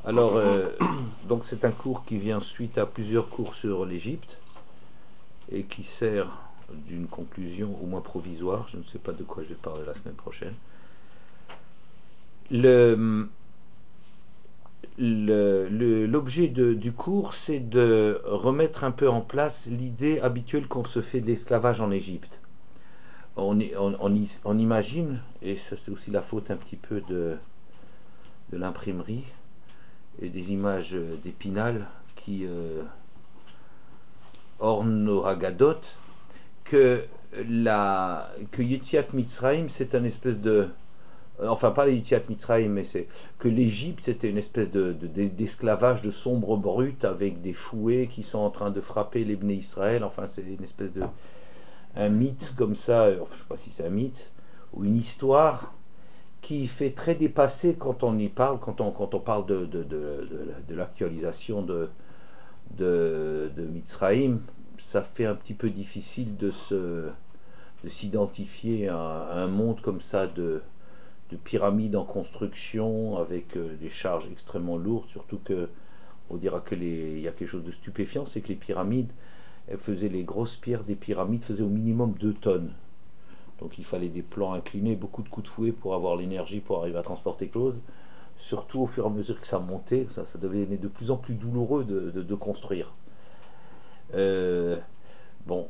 Alors, donc c'est un cours qui vient suite à plusieurs cours sur l'Égypte et qui sert d'une conclusion au moins provisoire. Je ne sais pas de quoi je vais parler la semaine prochaine. L'objet du cours, c'est de remettre un peu en place l'idée habituelle qu'on se fait de l'esclavage en Égypte. On imagine, et ça c'est aussi la faute un petit peu de l'imprimerie et des images d'Épinal qui ornent nos Haggadot, que Yetziat Mitzrayim c'est un espèce de... Enfin, pas les Yetziat Mitzrayim, mais c'est que l'Égypte c'était une espèce d'esclavage de sombre brute avec des fouets qui sont en train de frapper les Bnei Israël. Enfin, c'est une espèce de... un mythe comme ça, enfin, je ne sais pas si c'est un mythe, ou une histoire qui fait très dépasser quand on y parle, quand on parle de l'actualisation de Mitzrayim. Ça fait un petit peu difficile de s'identifier à un monde comme ça de pyramides en construction avec des charges extrêmement lourdes, surtout que on dira il y a quelque chose de stupéfiant, c'est que les pyramides, les grosses pierres des pyramides faisaient au minimum 2 tonnes. Donc il fallait des plans inclinés, beaucoup de coups de fouet pour avoir l'énergie pour arriver à transporter quelque chose. Surtout au fur et à mesure que ça montait, ça devenait de plus en plus douloureux de construire. Bon,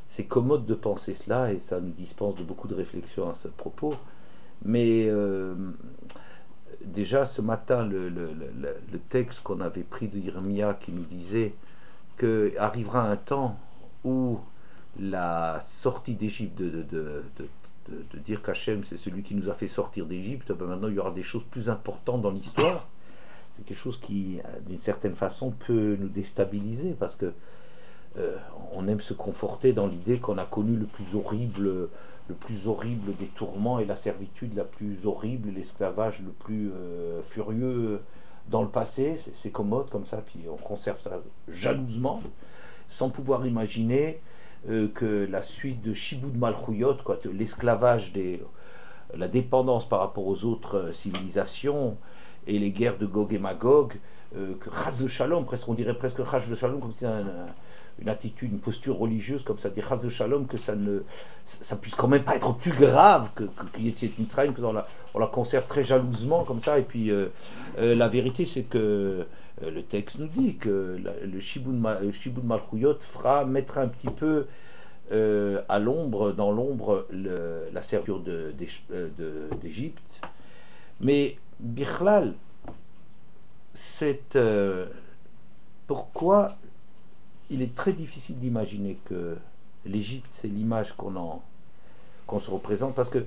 c'est commode de penser cela et ça nous dispense de beaucoup de réflexions à ce propos. Mais déjà ce matin, le texte qu'on avait pris de Yeremia qui nous disait qu'arrivera un temps où la sortie d'Égypte, de dire qu'Hachem c'est celui qui nous a fait sortir d'Égypte, ben maintenant il y aura des choses plus importantes dans l'histoire. C'est quelque chose qui, d'une certaine façon, peut nous déstabiliser parce que on aime se conforter dans l'idée qu'on a connu le plus horrible des tourments et la servitude la plus horrible, l'esclavage le plus furieux dans le passé. C'est commode comme ça, puis on conserve ça jalousement, sans pouvoir imaginer que la suite de Shiboud Malchouyot, l'esclavage, la dépendance par rapport aux autres civilisations et les guerres de Gog et Magog, que Chaz de Shalom, presque, on dirait presque Chaz de Shalom, comme si une attitude, une posture religieuse, comme ça, dire Chaz de Shalom, que ça puisse quand même pas être plus grave que Yetziat Mitzrayim, que on la conserve très jalousement, comme ça, et puis la vérité, c'est que le texte nous dit que le Shiboud Malchouyot mettra un petit peu à l'ombre, dans l'ombre, la serviture d'Égypte. Mais Bichlal, c'est pourquoi il est très difficile d'imaginer que l'Égypte, c'est l'image qu'on se représente, parce que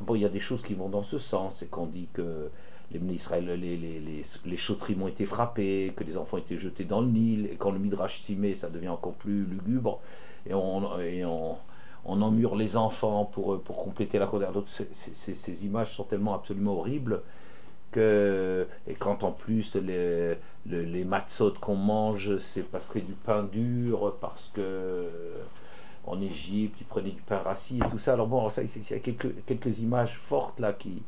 bon, il y a des choses qui vont dans ce sens, c'est qu'on dit que les Israël, les chautrim ont été frappés, que les enfants ont été jetés dans le Nil, et quand le Midrash s'y met, ça devient encore plus lugubre, et on emmure les enfants pour compléter la colère. Donc ces images sont tellement absolument horribles et quand en plus les matzot qu'on mange, c'est parce que du pain dur, parce que en Égypte ils prenaient du pain rassis et tout ça. Alors bon, ça, il y a quelques images fortes là qui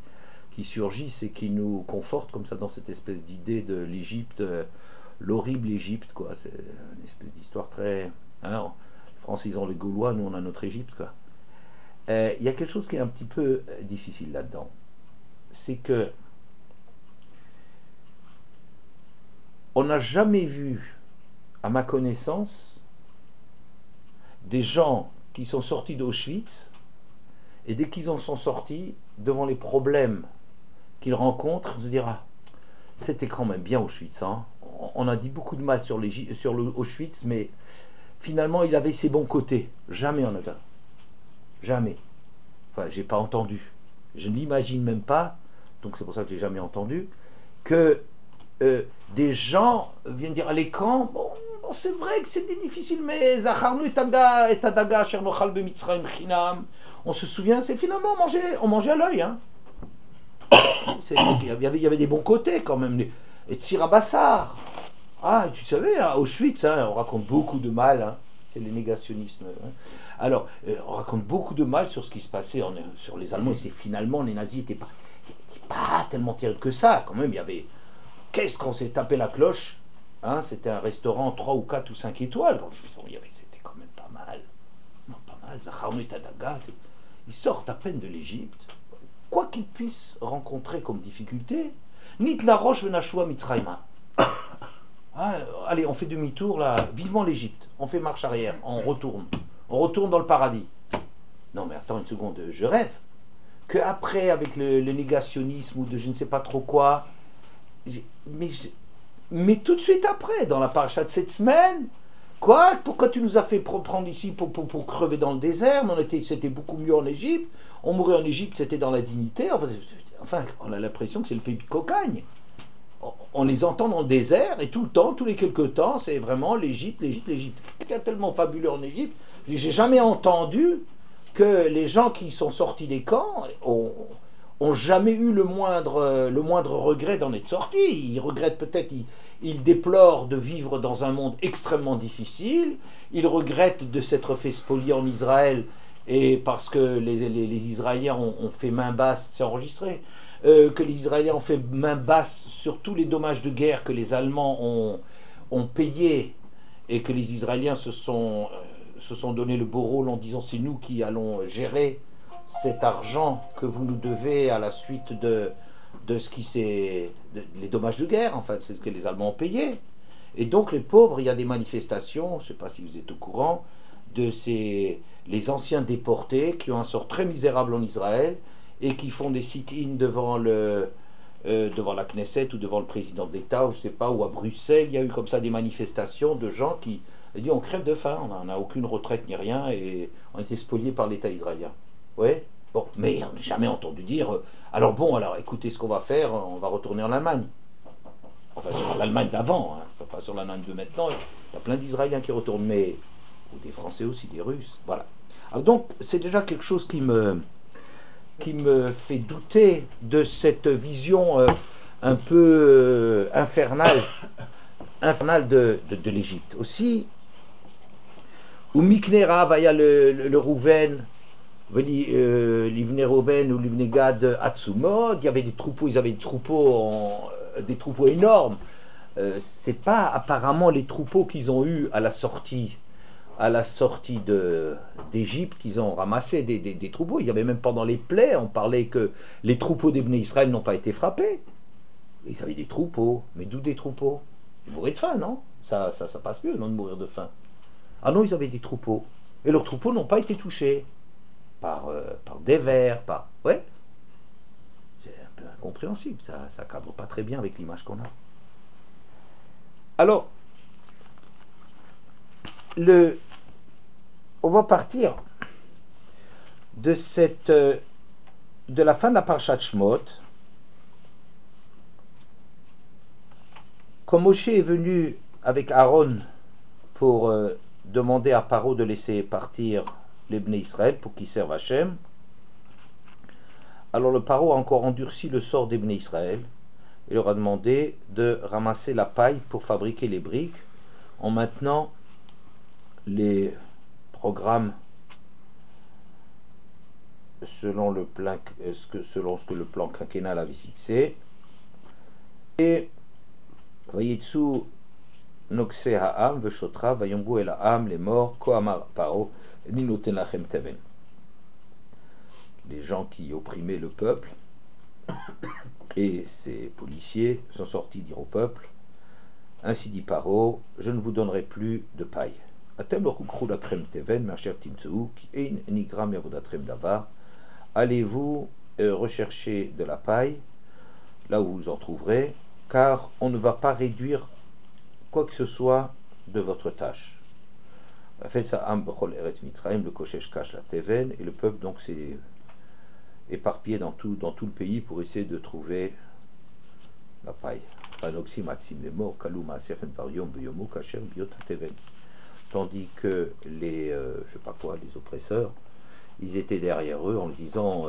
surgissent et qui nous confortent comme ça dans cette espèce d'idée de l'Égypte, l'horrible Égypte, quoi. C'est une espèce d'histoire très... Alors, les Français ils ont les Gaulois, nous on a notre Égypte, quoi. Il y a quelque chose qui est un petit peu difficile là-dedans. C'est que on n'a jamais vu, à ma connaissance, des gens qui sont sortis d'Auschwitz et dès qu'ils en sont sortis, devant les problèmes qu'ils rencontrent, se dire ah, c'était quand même bien Auschwitz, hein. On a dit beaucoup de mal sur Auschwitz, mais finalement il avait ses bons côtés. Jamais on a vu. Jamais. Enfin, j'ai pas entendu. Je n'imagine même pas, donc c'est pour ça que j'ai jamais entendu, que des gens viennent dire à l'écran, bon, c'est vrai que c'était difficile, mais Zacharnu et Tadaga, Chernochal Bemitzrayim Chinam, on se souvient, c'est finalement on mangeait à l'œil, hein. Il y avait des bons côtés quand même. Et Tsirabassar. Ah, tu savais, à Auschwitz, hein, on raconte beaucoup de mal, hein, c'est les négationnismes. Hein. Alors, on raconte beaucoup de mal sur ce qui se passait sur les Allemands, et c'est finalement, les nazis n'étaient pas tellement terribles que ça, quand même, il y avait qu'est-ce qu'on s'est tapé la cloche, hein, c'était un restaurant 3 ou 4 ou 5 étoiles, c'était quand même pas mal, non, pas mal, Zacharout Adaga, ils sortent à peine de l'Égypte, quoi qu'ils puissent rencontrer comme difficulté, Nit la roche venachua mitzrayma. Ah, allez, on fait demi-tour là, vivement l'Égypte, on fait marche arrière, on retourne dans le paradis. Non mais attends une seconde, je rêve. Que après, avec le négationnisme ou de je ne sais pas trop quoi, mais, mais tout de suite après, dans la paracha de cette semaine, quoi, pourquoi tu nous as fait prendre ici pour crever dans le désert? C'était beaucoup mieux en Égypte, on mourait en Égypte, c'était dans la dignité, enfin on a l'impression que c'est le pays de cocagne. On les entend dans le désert et tout le temps, tous les quelques temps, c'est vraiment l'Égypte, l'Égypte, l'Égypte. Qu'est-ce qu'il y a tellement fabuleux en Égypte? J'ai jamais entendu que les gens qui sont sortis des camps ont jamais eu le moindre regret d'en être sortis. Ils regrettent peut-être, ils déplorent de vivre dans un monde extrêmement difficile, ils regrettent de s'être fait spolier en Israël, et parce que les Israéliens ont fait main basse, c'est enregistré, que les Israéliens ont fait main basse sur tous les dommages de guerre que les Allemands ont payés, et que les Israéliens se sont donné le beau rôle en disant c'est nous qui allons gérer cet argent que vous nous devez à la suite de ce qui s'est... les dommages de guerre, en fait, c'est ce que les Allemands ont payé. Et donc les pauvres, il y a des manifestations, je ne sais pas si vous êtes au courant, les anciens déportés qui ont un sort très misérable en Israël et qui font des sit-ins devant la Knesset ou devant le président d'État, ou je ne sais pas, ou à Bruxelles, il y a eu comme ça des manifestations de gens qui ont dit on crève de faim, on n'a aucune retraite ni rien, et on a été spoliés par l'État israélien. Ouais. Bon, mais on n'a jamais entendu dire alors bon, alors écoutez ce qu'on va faire, on va retourner en Allemagne. Enfin, sur l'Allemagne d'avant, hein, pas sur l'Allemagne de maintenant. Il y a plein d'Israéliens qui retournent, mais ou des Français aussi, des Russes. Voilà. Alors donc, c'est déjà quelque chose qui me fait douter de cette vision un peu infernale de l'Égypte. Aussi, où Miknera, il y a le Rouven, l'Ivne Rouven ou l'Ivne Gad Atsumod, il y avait des troupeaux, ils avaient des troupeaux énormes. C'est pas apparemment les troupeaux qu'ils ont eus à la sortie d'Égypte qu'ils ont ramassé des troupeaux. Il y avait même pendant les plaies, on parlait que les troupeaux des Bnei Israël n'ont pas été frappés. Ils avaient des troupeaux, mais d'où des troupeaux? Ils mouraient de faim, non? Ça passe mieux, non, de mourir de faim. Ah non, ils avaient des troupeaux. Et leurs troupeaux n'ont pas été touchés par des vers, ouais. C'est un peu incompréhensible, ça cadre pas très bien avec l'image qu'on a. Alors, on va partir de la fin de la Parashat Shmot. Quand Moshe est venu avec Aaron pour demander à Paro de laisser partir les Bnei Israël pour qu'ils servent Hachem, alors le Paro a encore endurci le sort des Bnei Israël et leur a demandé de ramasser la paille pour fabriquer les briques en maintenant les programmes selon ce que le plan quinquennal avait fixé. Et Vayitsu Nokse Ha'am Veshotra Vayombu El Ha'am, les morts, Kohamar Paro, Ninoten Lachem Teven. Les gens qui opprimaient le peuple et ces policiers sont sortis dire au peuple: ainsi dit Paro, je ne vous donnerai plus de paille. Allez-vous rechercher de la paille là où vous en trouverez, car on ne va pas réduire quoi que ce soit de votre tâche. Et le peuple donc s'est éparpillé dans tout le pays pour essayer de trouver la paille. Tandis que les oppresseurs, ils étaient derrière eux en disant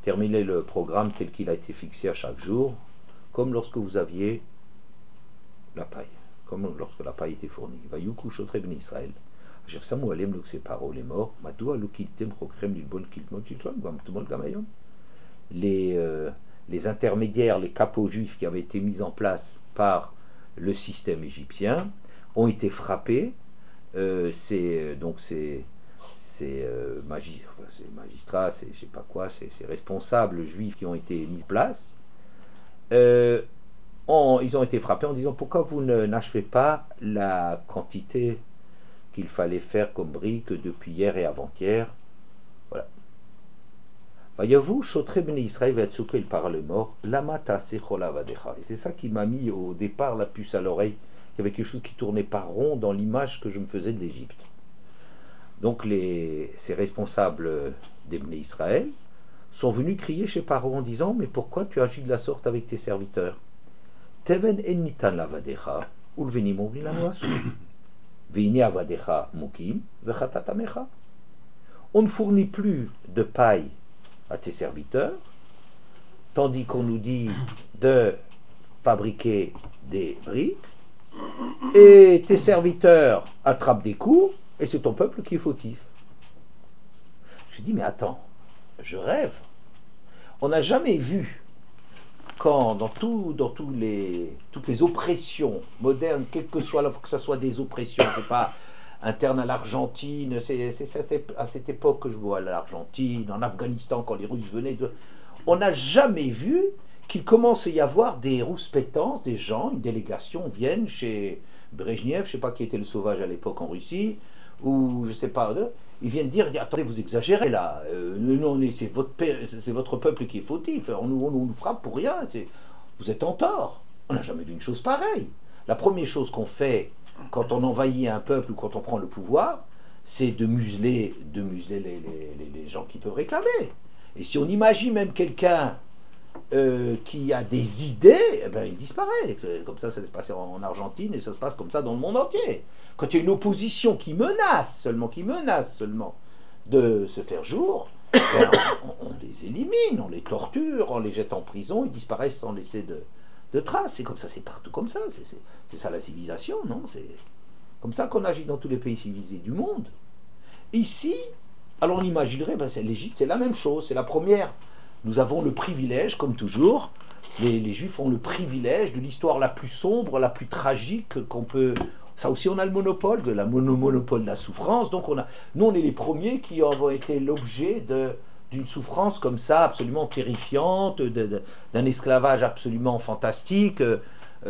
terminez le programme tel qu'il a été fixé à chaque jour, comme lorsque vous aviez la paille, comme lorsque la paille était fournie. Vayuku shotre bnei Israël, asher samu alem l'okse paro les morts, madua lo kiltem chokrem lilbon kiltmot shilshon vamtumol gamayom. Les intermédiaires, les capots juifs qui avaient été mis en place par le système égyptien ont été frappés. Ces magistrats, je sais pas quoi, ces responsables juifs qui ont été mis en place, ils ont été frappés en disant pourquoi vous n'achevez pas la quantité qu'il fallait faire comme briques depuis hier et avant-hier. Voilà. Voyez-vous, Chotré Bnei Israël va être il par le mort, Lamata Sechola Vadecha. Et c'est ça qui m'a mis au départ la puce à l'oreille. Il y avait quelque chose qui tournait pas rond dans l'image que je me faisais de l'Égypte. Donc ces responsables des Bnei Israël sont venus crier chez Paro en disant mais pourquoi tu agis de la sorte avec tes serviteurs? Teven en nitan lavadecha ulvenim omri lanu asu veine avadecha mukim vechatamecha. On ne fournit plus de paille à tes serviteurs, tandis qu'on nous dit de fabriquer des briques, et tes serviteurs attrapent des coups, et c'est ton peuple qui est fautif. Je me suis dit, mais attends, je rêve. On n'a jamais vu, dans toutes les oppressions modernes, quelles que soient, que ce soit des oppressions, c'est pas interne à l'Argentine, c'est à cette époque que je vois l'Argentine, en Afghanistan, quand les Russes venaient, on n'a jamais vu qu'il commence à y avoir des rouspétances, des gens, une délégation viennent chez Brejnev, je ne sais pas qui était le sauvage à l'époque en Russie, ou je ne sais pas, ils viennent dire, attendez, vous exagérez là, c'est votre peuple qui est fautif, on nous frappe pour rien, vous êtes en tort. On n'a jamais vu une chose pareille. La première chose qu'on fait quand on envahit un peuple ou quand on prend le pouvoir, c'est de museler les gens qui peuvent réclamer. Et si on imagine même quelqu'un qui a des idées, eh ben, il disparaît. Comme ça s'est passé en Argentine et ça se passe comme ça dans le monde entier. Quand il y a une opposition qui menace seulement de se faire jour, ben, on les élimine, on les torture, on les jette en prison, ils disparaissent sans laisser de traces. C'est comme ça, c'est partout comme ça. C'est ça la civilisation, non? C'est comme ça qu'on agit dans tous les pays civilisés du monde. Ici, alors on imaginerait, ben, l'Égypte, c'est la même chose, c'est la première. Nous avons le privilège, comme toujours, les Juifs ont le privilège de l'histoire la plus sombre, la plus tragique qu'on peut... Ça aussi, on a le monopole, monopole de la souffrance. Donc, nous, on est les premiers qui ont été l'objet d'une souffrance comme ça, absolument terrifiante, d'un esclavage absolument fantastique.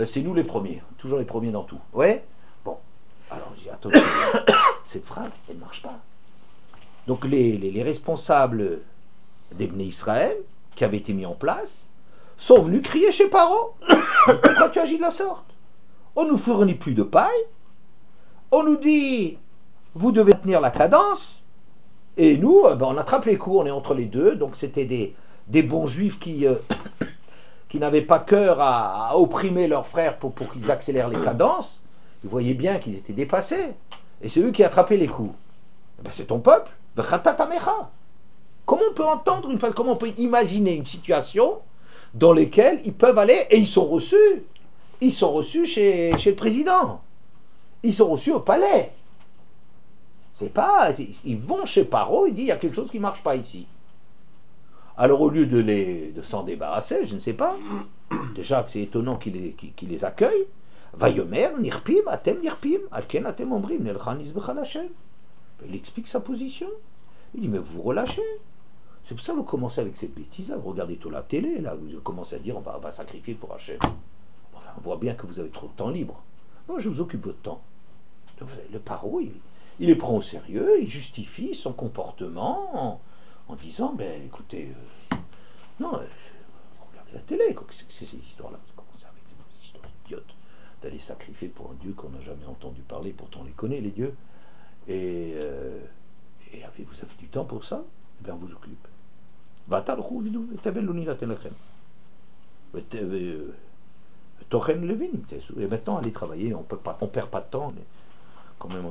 C'est nous les premiers, toujours les premiers dans tout. Ouais. Bon, alors, j'ai attendu. Cette phrase, elle ne marche pas. Donc, les responsables des Bnei Israël, qui avaient été mis en place, sont venus crier chez Paro. Pourquoi tu agis de la sorte? On ne nous fournit plus de paille, on nous dit, vous devez tenir la cadence, et nous, ben, on attrape les coups, on est entre les deux, donc c'était des bons juifs qui n'avaient pas cœur à opprimer leurs frères pour qu'ils accélèrent les cadences. Ils voyaient bien qu'ils étaient dépassés, et c'est eux qui attrapaient les coups. Ben, c'est ton peuple, v'chatatamecha. Comment on peut entendre comment on peut imaginer une situation dans laquelle ils peuvent aller, et ils sont reçus chez le président, ils sont reçus au palais. C'est pas, ils vont chez Paro, il dit il y a quelque chose qui ne marche pas ici. Alors au lieu de s'en débarrasser, je ne sais pas, déjà que c'est étonnant qu'il les accueille, Vayomer, Nirpim, Atem Nirpim, Alken Atem Omrim, Nelchan Izbechal Hashem. Il explique sa position. Il dit mais vous relâchez. C'est pour ça que vous commencez avec ces bêtises là, vous regardez tout la télé, là, vous commencez à dire on va sacrifier pour Hachem. Enfin, on voit bien que vous avez trop de temps libre. Moi je vous occupe votre temps. Donc, le Paro, il les prend au sérieux, il justifie son comportement en disant ben écoutez, non, regardez la télé, quoi, c'est ces histoires-là, vous commencez avec ces histoires idiotes d'aller sacrifier pour un Dieu qu'on n'a jamais entendu parler, pourtant on les connaît les dieux. Et vous avez du temps pour ça? Eh bien, on vous occupe. Et maintenant, allez travailler, on perd pas de temps, mais quand même,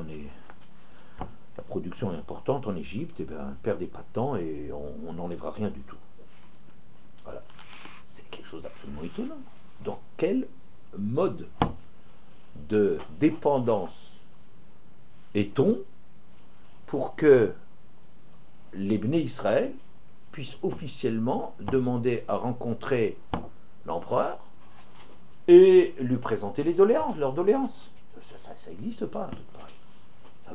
la production est importante en Égypte, et bien, perdez pas de temps et on n'enlèvera rien du tout. Voilà. C'est quelque chose d'absolument étonnant. Dans quel mode de dépendance est-on pour que les Bnei Israël puissent officiellement demander à rencontrer l'empereur et lui présenter les doléances, leurs doléances. Ça n'existe pas, un truc pareil. Ça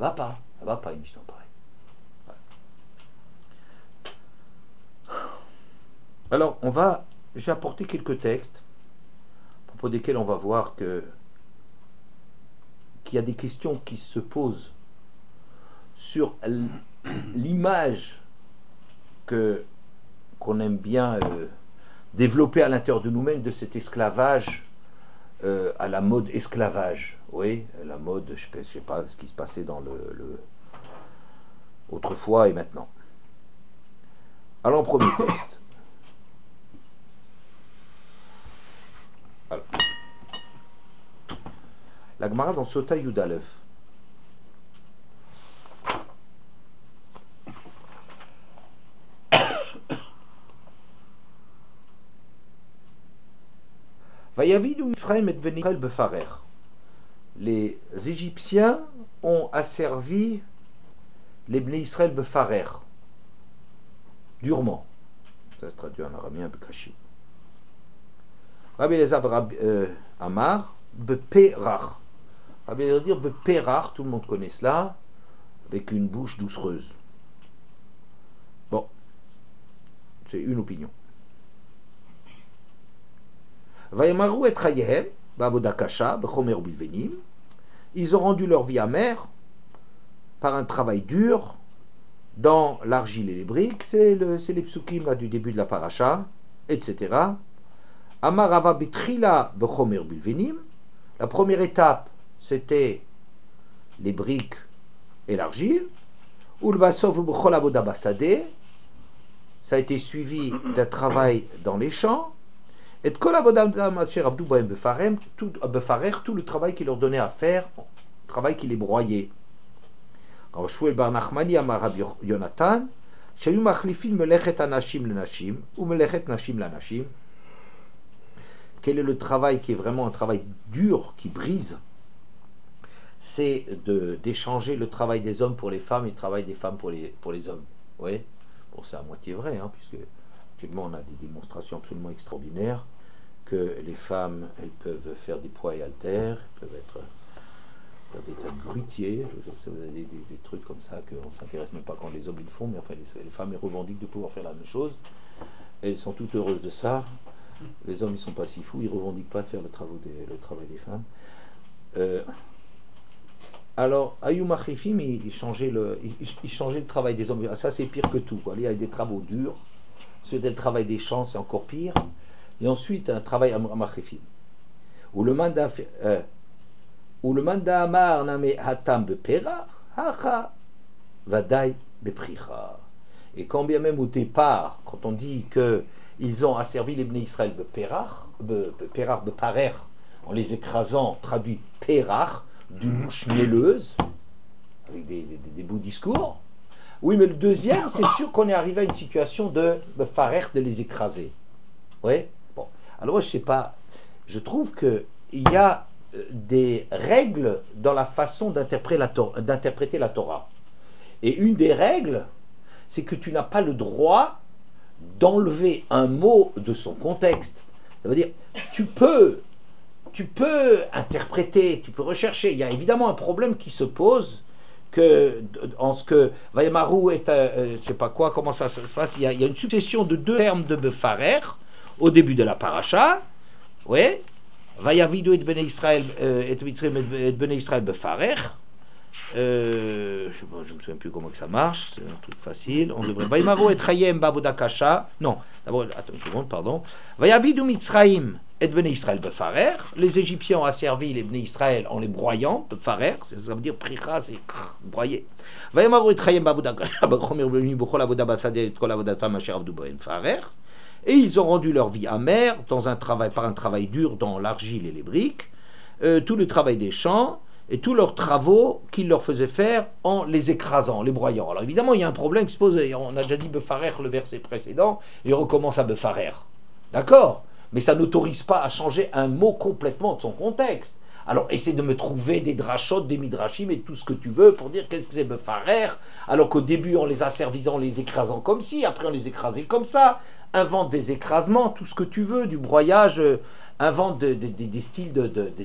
va pas une mission pareille. Alors, je vais apporter quelques textes à propos desquels on va voir qu'il y a des questions qui se posent sur l'image qu'on aime bien développer à l'intérieur de nous-mêmes de cet esclavage à la mode esclavage. Oui, la mode, je ne sais pas ce qui se passait dans autrefois et maintenant. Alors, premier texte. Alors, la Gemara dans Sota Yudalef. Vayavidu Israël et Bnei Israël befarer. Les Égyptiens ont asservi les Bnei Israël befarer durement. Ça se traduit en araméen bekashi. Rabbi Elazar Amar beperach. Rabbi Elazar dire beperach, tout le monde connaît cela, avec une bouche doucereuse. Bon, c'est une opinion. Vayamaru et Chayehem, Bavoda Kasha, Bechomer Bilvenim, ils ont rendu leur vie amère par un travail dur dans l'argile et les briques, c'est les psukim là du début de la paracha, etc. Amarava Bitrila Bechomer Bilvenim, la première étape c'était les briques et l'argile, Ulbasov Bechol Avoda Basade, ça a été suivi d'un travail dans les champs. Et tout le travail qu'il leur donnait à faire, le travail qu'il les broyait. Quand Shmuel bar Nachmani amar Rabbi Yonatan, shayu machlifin melechet anashim lenashim ou melechet nashim lanashim. Quel est le travail qui est vraiment un travail dur, qui brise? C'est d'échanger le travail des hommes pour les femmes et le travail des femmes pour les hommes. Oui, bon, c'est à moitié vrai, hein, puisque actuellement on a des démonstrations absolument extraordinaires que les femmes, elles peuvent faire des poids et haltères, elles peuvent faire des tas de grutiers, vous avez des trucs comme ça qu'on ne s'intéresse même pas quand les hommes le font, mais enfin les femmes, elles revendiquent de pouvoir faire la même chose, elles sont toutes heureuses de ça. Les hommes, ils ne sont pas si fous, ils ne revendiquent pas de faire le travail des femmes. Alors, Ayum Achrifim, il changeait le travail des hommes. Ça, c'est pire que tout. Il y a des travaux durs. Celui le travail des champs, c'est encore pire. Et ensuite, un travail à Machrifim. Où le mandat amar name hatam bepera, hacha vadai bepricha. Et quand bien même au départ, quand on dit qu'ils ont asservi les Bnei Israël beparer, en les écrasant, traduit perach, d'une mouche mielleuse, avec des beaux discours. Oui, mais le deuxième, c'est sûr qu'on est arrivé à une situation de farer, de les écraser. Oui. Bon. Alors, je ne sais pas, je trouve qu'il y a des règles dans la façon d'interpréter la Torah. Et une des règles, c'est que tu n'as pas le droit d'enlever un mot de son contexte. Ça veut dire, tu peux interpréter, tu peux rechercher. Il y a évidemment un problème qui se pose en ce que Vayamaru est, je ne sais pas quoi, comment ça se passe. Il y a une succession de deux termes de befarer au début de la paracha. Oui. Vayavidu et Bnei Israël et Bnei Israël befarer. Je ne me souviens plus comment que ça marche, c'est un truc facile. On devrait. Vayamaru et Chayem bavoda kasha. Non, d'abord, attends une seconde, pardon. Vayavidu Mitzraim et Bnei Israël befarer. Les Égyptiens ont asservi les Bnei Israël en les broyant, befarer, ça veut dire pricha, c'est broyer. Vayamaru et Chayem bavoda kasha, bechomer b'nim b'chol avoda basade et kol avodatam asher avdu bo befarer. Et ils ont rendu leur vie amère par un travail dur dans l'argile et les briques, tout le travail des champs et tous leurs travaux qu'ils leur faisaient faire en les écrasant, en les broyant. Alors évidemment, il y a un problème qui se pose, on a déjà dit befarer le verset précédent, et on recommence à befarer. D'accord? Mais ça n'autorise pas à changer un mot complètement de son contexte. Alors essaie de me trouver des drachotes, des midrashim et tout ce que tu veux pour dire qu'est-ce que c'est befarer, alors qu'au début on les asservisant, les écrasant comme ci, après on les écrasait comme ça. Invente des écrasements, tout ce que tu veux, du broyage invente des styles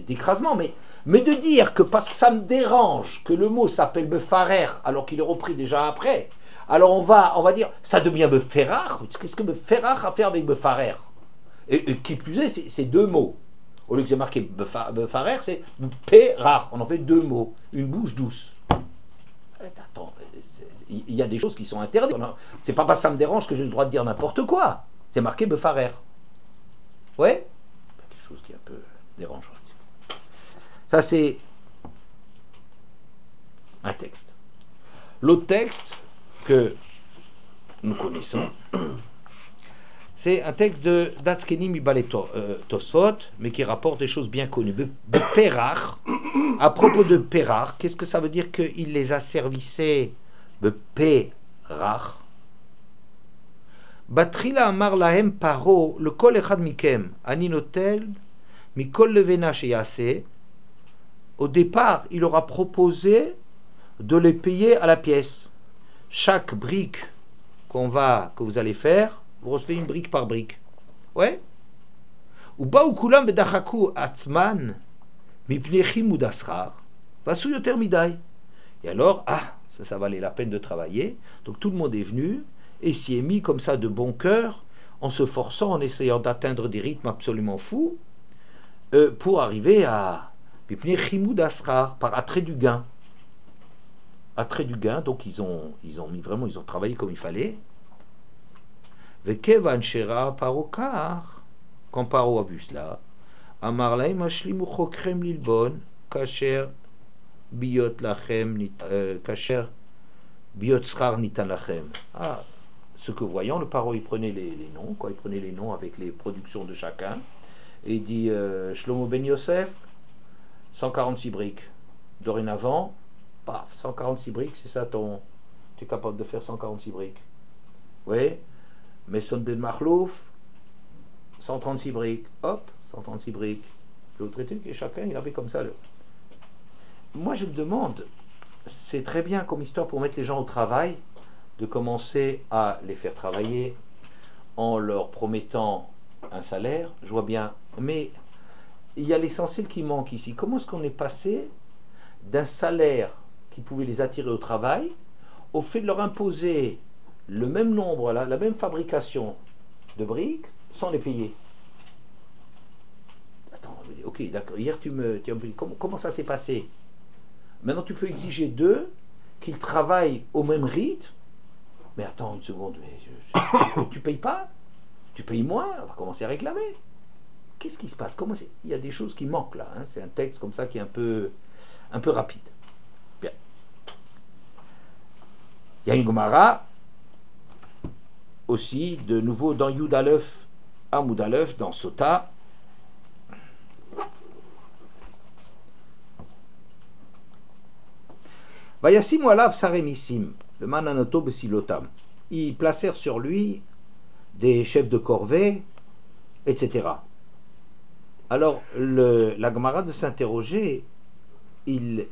d'écrasement, mais de dire que parce que ça me dérange que le mot s'appelle befarer alors qu'il est repris déjà après, alors on va dire ça devient beferrar. Qu'est-ce que beferrar a à faire avec befarer? Et qui plus est, c'est deux mots. Au lieu que c'est marqué befarer, c'est pérar. On en fait deux mots, une bouche douce. Attends, il y a des choses qui sont interdites. C'est pas parce que ça me dérange que j'ai le droit de dire n'importe quoi. C'est marqué befarer. Ouais? Quelque chose qui est un peu dérangeant. Ça, c'est un texte. L'autre texte que nous connaissons, c'est un texte de Datzkeni Mibale Tosfot, mais qui rapporte des choses bien connues. Perach, à propos de Perach, qu'est-ce que ça veut dire qu'il les a servissés de Perach? Batrila amar lahem paro, le kol echad mikem, ani notel, mikol levena sheyase. Au départ, il aura proposé de les payer à la pièce. Chaque brique que vous allez faire, vous recevez une brique par brique. Ouais. Ou ba ukulam bedachaku atman mipnechim udasrar vasu yoter midai. Et alors, ça valait la peine de travailler. Donc tout le monde est venu et s'y est mis comme ça de bon cœur, en se forçant, en essayant d'atteindre des rythmes absolument fous, pour arriver à mipnechim udasrar, par attrait du gain. Attrait du gain, donc ils ont travaillé comme il fallait. Vekevan shera parokar, quand Paro a vu cela, amar lahem ashlimu chokrem lilbon, kasher biot lachem, kasher biot schar nitan lachem. Ce que voyant, le Paro il prenait les noms, il prenait les noms avec les productions de chacun, et il dit Shlomo ben Yosef, 146 briques. Dorénavant, paf, 146 briques, c'est ça tu es capable de faire 146 briques. Oui. Messon ben Mahlouf, 136 briques. Hop, 136 briques. L'autre était que chacun, il avait comme ça. Moi, je me demande, c'est très bien comme histoire pour mettre les gens au travail, de commencer à les faire travailler en leur promettant un salaire. Je vois bien. Mais il y a l'essentiel qui manque ici. Comment est-ce qu'on est passé d'un salaire qui pouvait les attirer au travail au fait de leur imposer le même nombre, la même fabrication de briques sans les payer? Attends, ok, d'accord, hier comment ça s'est passé? Maintenant tu peux exiger d'eux qu'ils travaillent au même rythme, mais attends une seconde, tu payes pas? Tu payes moins? On va commencer à réclamer. Qu'est-ce qui se passe? Il y a des choses qui manquent là, c'est un texte comme ça qui est un peu rapide. Bien. Il y a une Gemara aussi, de nouveau dans Yud Aleph, Amoud Aleph, dans Sota. Vayasim alav saremissim, le mananoto besilotam. Ils placèrent sur lui des chefs de corvée, etc. Alors, la Gemara de s'interroger, ils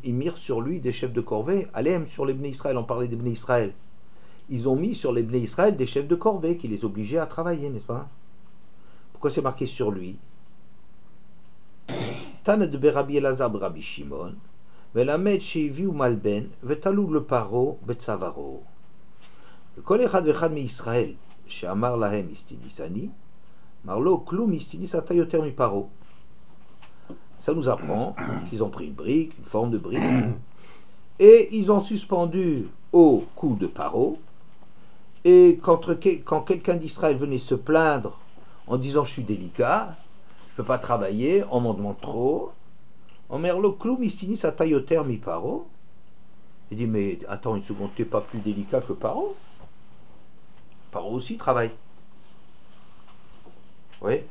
mirent sur lui des chefs de corvée. Allez, sur les Bnei Israël, on parlait des Bnei Israël. Ils ont mis sur les Bnei Israël des chefs de corvée qui les obligeaient à travailler, n'est-ce pas? Pourquoi c'est marqué sur lui? Tana de Berabi Elazar Rabbi Shimon, Velamed Sheviu Malben, Vetalou le Paro, Betsavaro. Le Kol Echad Vechad mi Israël, Sheamar Lahem Istidisani, Marlo Kloum Istidisata Yoter mi Paro. Ça nous apprend qu'ils ont pris une brique, une forme de brique, et ils ont suspendu au cou de Paro. Et quand quelqu'un d'Israël venait se plaindre en disant je suis délicat, je ne peux pas travailler, on m'en demande trop, en merlo clou mistini sa tailloter mi Paro. Il dit mais attends une seconde, tu n'es pas plus délicat que Paro? Paro aussi travaille. Oui,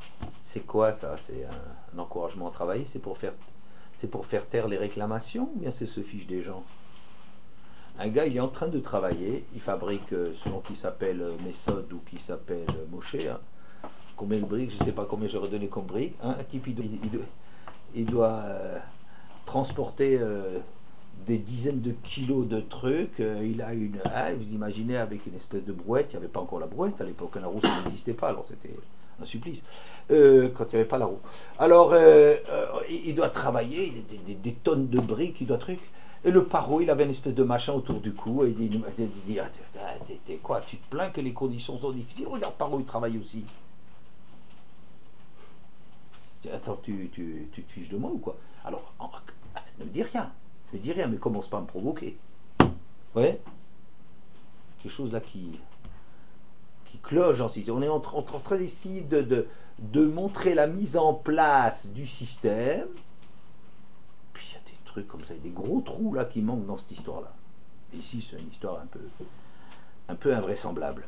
c'est quoi ça? C'est un encouragement à travailler? C'est pour faire taire les réclamations ou bien c'est se fiche des gens? Un gars, il est en train de travailler, il fabrique, selon qui s'appelle Messod ou qui s'appelle Moshe, combien de briques, je ne sais pas combien j'aurais donné comme briques, un type, il doit transporter des dizaines de kilos de trucs, il a vous imaginez avec une espèce de brouette, il n'y avait pas encore la brouette à l'époque, un roue ça n'existait pas, alors c'était un supplice, quand il n'y avait pas la roue. Alors, il doit travailler, des tonnes de briques, il doit truc. Et le paro, il avait une espèce de machin autour du cou, et il dit quoi, tu te plains que les conditions sont difficiles? Regarde, paro, il travaille aussi. Attends, tu te fiches de moi ou quoi? Alors, ne me dis rien, mais commence pas à me provoquer. Ouais, quelque chose là qui cloche. On est en train d'essayer de montrer la mise en place du système. Puis il y a des trucs comme ça, des gros trous là qui manquent dans cette histoire-là. Ici, c'est une histoire un peu invraisemblable.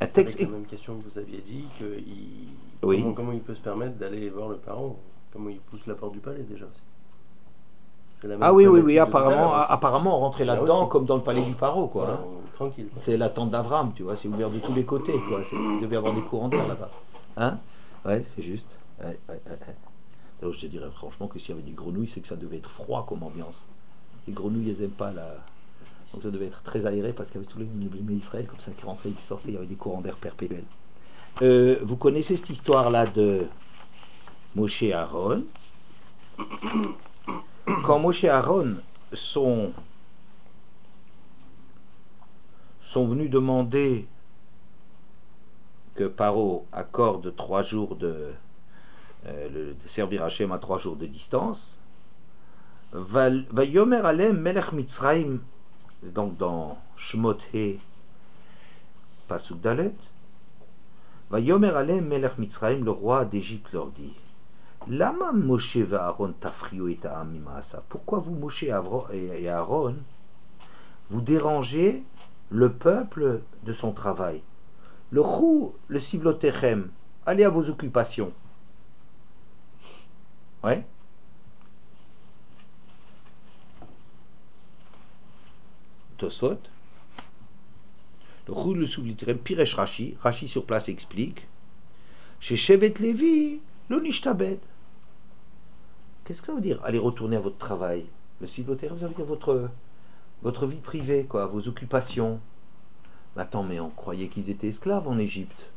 Un texte. Avec la même question que vous aviez dit, oui. Comment il peut se permettre d'aller voir le parent? Comment il pousse la porte du palais déjà aussi? Ah oui, apparemment on rentrait là-dedans comme dans le palais du paro, quoi. Voilà, tranquille. C'est la tente d'Avram, tu vois, c'est ouvert de tous les côtés, quoi. Il devait y avoir des courants d'air là-bas. Hein? Ouais, c'est juste. Ouais. Donc je te dirais franchement que s'il y avait des grenouilles, c'est que ça devait être froid comme ambiance. Les grenouilles, elles n'aiment pas la... Donc ça devait être très aéré parce qu'il y avait tous les Israël comme ça qui rentraient et qui sortaient, il y avait des courants d'air perpétuels. Vous connaissez cette histoire-là de Moshe et Aaron? Quand Moshe et Aaron sont venus demander que Paro accorde 3 jours de servir Hachem à 3 jours de distance, Vayomer Alem Melech Mitzrayim, donc dans Shmot He Pasuk Dalet, Vayomer Alem Melech Mitzrayim, le roi d'Égypte leur dit: Lama Moshe et Aaron tafriu et ta'am mima'asa. Pourquoi vous, Moshe et Aaron, vous dérangez le peuple de son travail? Le chou, le sivlotechem, allez à vos occupations. Ouais. Tosfot. Le chou, le sivlotechem, Piresh Rashi. Rashi sur place explique. Chez Shevet Levi, le nishtabed. Qu'est-ce que ça veut dire? Allez retourner à votre travail. Le sivlotechem, ça veut dire votre vie privée, quoi, vos occupations. Attends, mais on croyait qu'ils étaient esclaves en Égypte.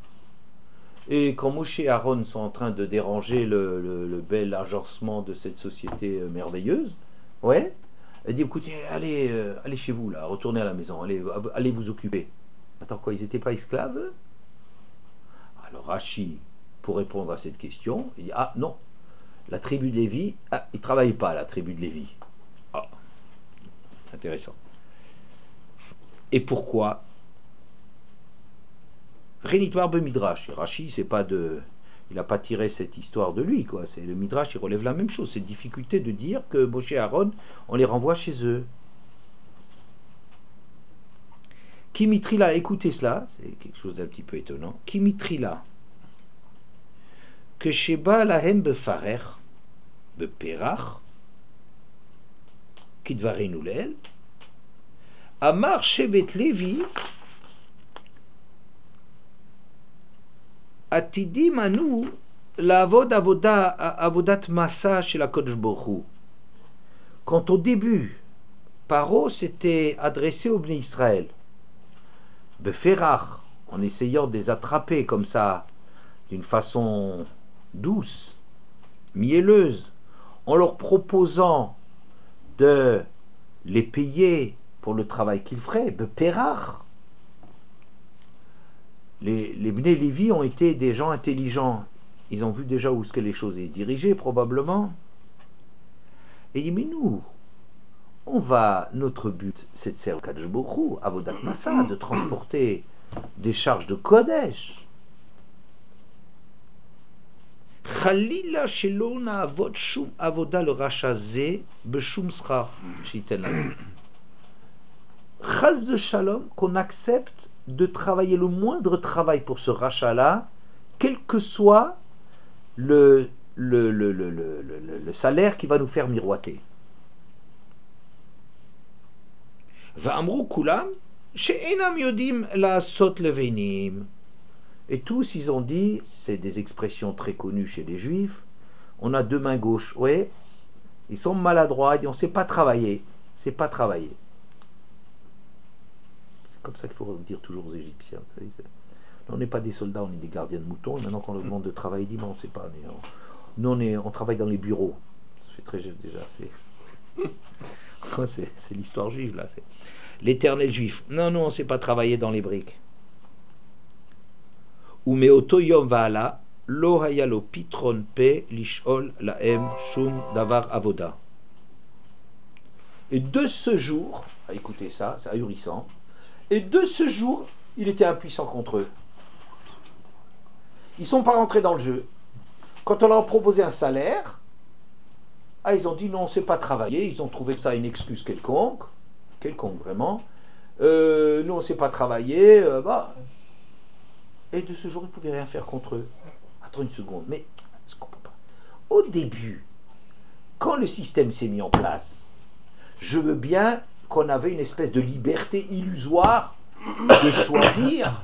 Et quand Moshe et Aaron sont en train de déranger le bel agencement de cette société merveilleuse, ouais, elle dit: écoutez, allez chez vous là, retournez à la maison, allez vous occuper. Attends, quoi, ils n'étaient pas esclaves? Alors Rashi, pour répondre à cette question, il dit: ah non, la tribu de Lévi, ils ne travaillent pas, la tribu de Lévi. Ah, intéressant. Et pourquoi? Rénitmar be Midrash. Rashi, c'est pas il n'a pas tiré cette histoire de lui, quoi. C'est le Midrash, il relève la même chose. C'est une difficulté de dire que Moshe et Aaron, on les renvoie chez eux. Kimitrila, écoutez cela, c'est quelque chose d'un petit peu étonnant. Kimitrila, que Sheba lahem befarer, beperach, kidvarinulel, Amar Shevet Levi, Atidim anu la avodat massa chez la Kodesh Baruch Hu. Quand au début, Paro s'était adressé au Bnei Israël, Beferach, en essayant de les attraper comme ça, d'une façon douce, mielleuse, en leur proposant de les payer pour le travail qu'ils feraient, Beperach. Les Bnei Lévi ont été des gens intelligents. Ils ont vu déjà où les choses se dirigeaient, probablement. Et il dit: mais nous, notre but, c'est de servir Kadosh Baruch Hu, Avodat Massa, de transporter des charges de Kodesh. Chalila shelo na'avod shum avoda le rachazé beshum schar shiten lanu. Chaz de shalom, qu'on accepte de travailler le moindre travail pour ce rachat-là, quel que soit le salaire qui va nous faire miroiter. Va'amru kulam she'enam yodim la'asot levenim. Et tous, ils ont dit, c'est des expressions très connues chez les juifs, on a 2 mains gauches. Ouais, ils sont maladroits, ils disent: on ne sait pas travailler. C'est pas travailler. C'est comme ça qu'il faut dire toujours aux Égyptiens. Vous savez, On n'est pas des soldats, on est des gardiens de moutons. Et maintenant qu'on leur demande de travailler dimanche, c'est pas. Nous, on travaille dans les bureaux. C'est très déjà, c'est l'histoire juive là. L'éternel juif. Non, nous, on ne sait pas travailler dans les briques. Ou meoto yom vaala lo hayalo pitron pe lishol laem shum davar avoda. Et de ce jour, écoutez ça, c'est ahurissant. Et de ce jour, il était impuissant contre eux. Ils ne sont pas rentrés dans le jeu. Quand on leur a proposé un salaire, ils ont dit non, on ne sait pas travailler. Ils ont trouvé que ça une excuse quelconque vraiment. Nous, on ne sait pas travailler. Et de ce jour, ils ne pouvaient rien faire contre eux. Attends une seconde, mais je ne comprends pas. Au début, quand le système s'est mis en place, je veux bien qu'on avait une espèce de liberté illusoire de choisir.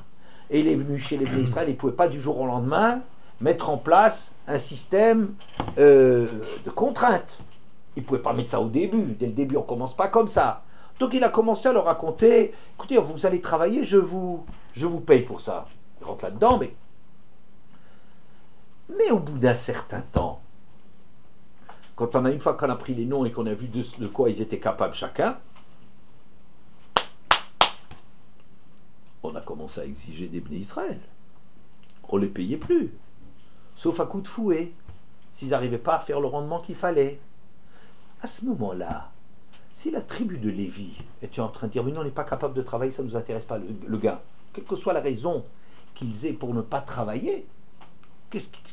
Et il est venu chez les Bnei Israël, il ne pouvait pas du jour au lendemain mettre en place un système de contraintes. Il ne pouvait pas mettre ça au début. Dès le début, on ne commence pas comme ça. Donc il a commencé à leur raconter, écoutez, vous allez travailler, je vous paye pour ça. Il rentre là-dedans, mais au bout d'un certain temps, quand une fois qu'on a pris les noms et qu'on a vu de quoi ils étaient capables chacun, on a commencé à exiger des Bnei Israël. On ne les payait plus. Sauf à coup de fouet, s'ils n'arrivaient pas à faire le rendement qu'il fallait. À ce moment-là, si la tribu de Lévi était en train de dire, mais non, on n'est pas capable de travailler, ça ne nous intéresse pas, le gars, quelle que soit la raison qu'ils aient pour ne pas travailler,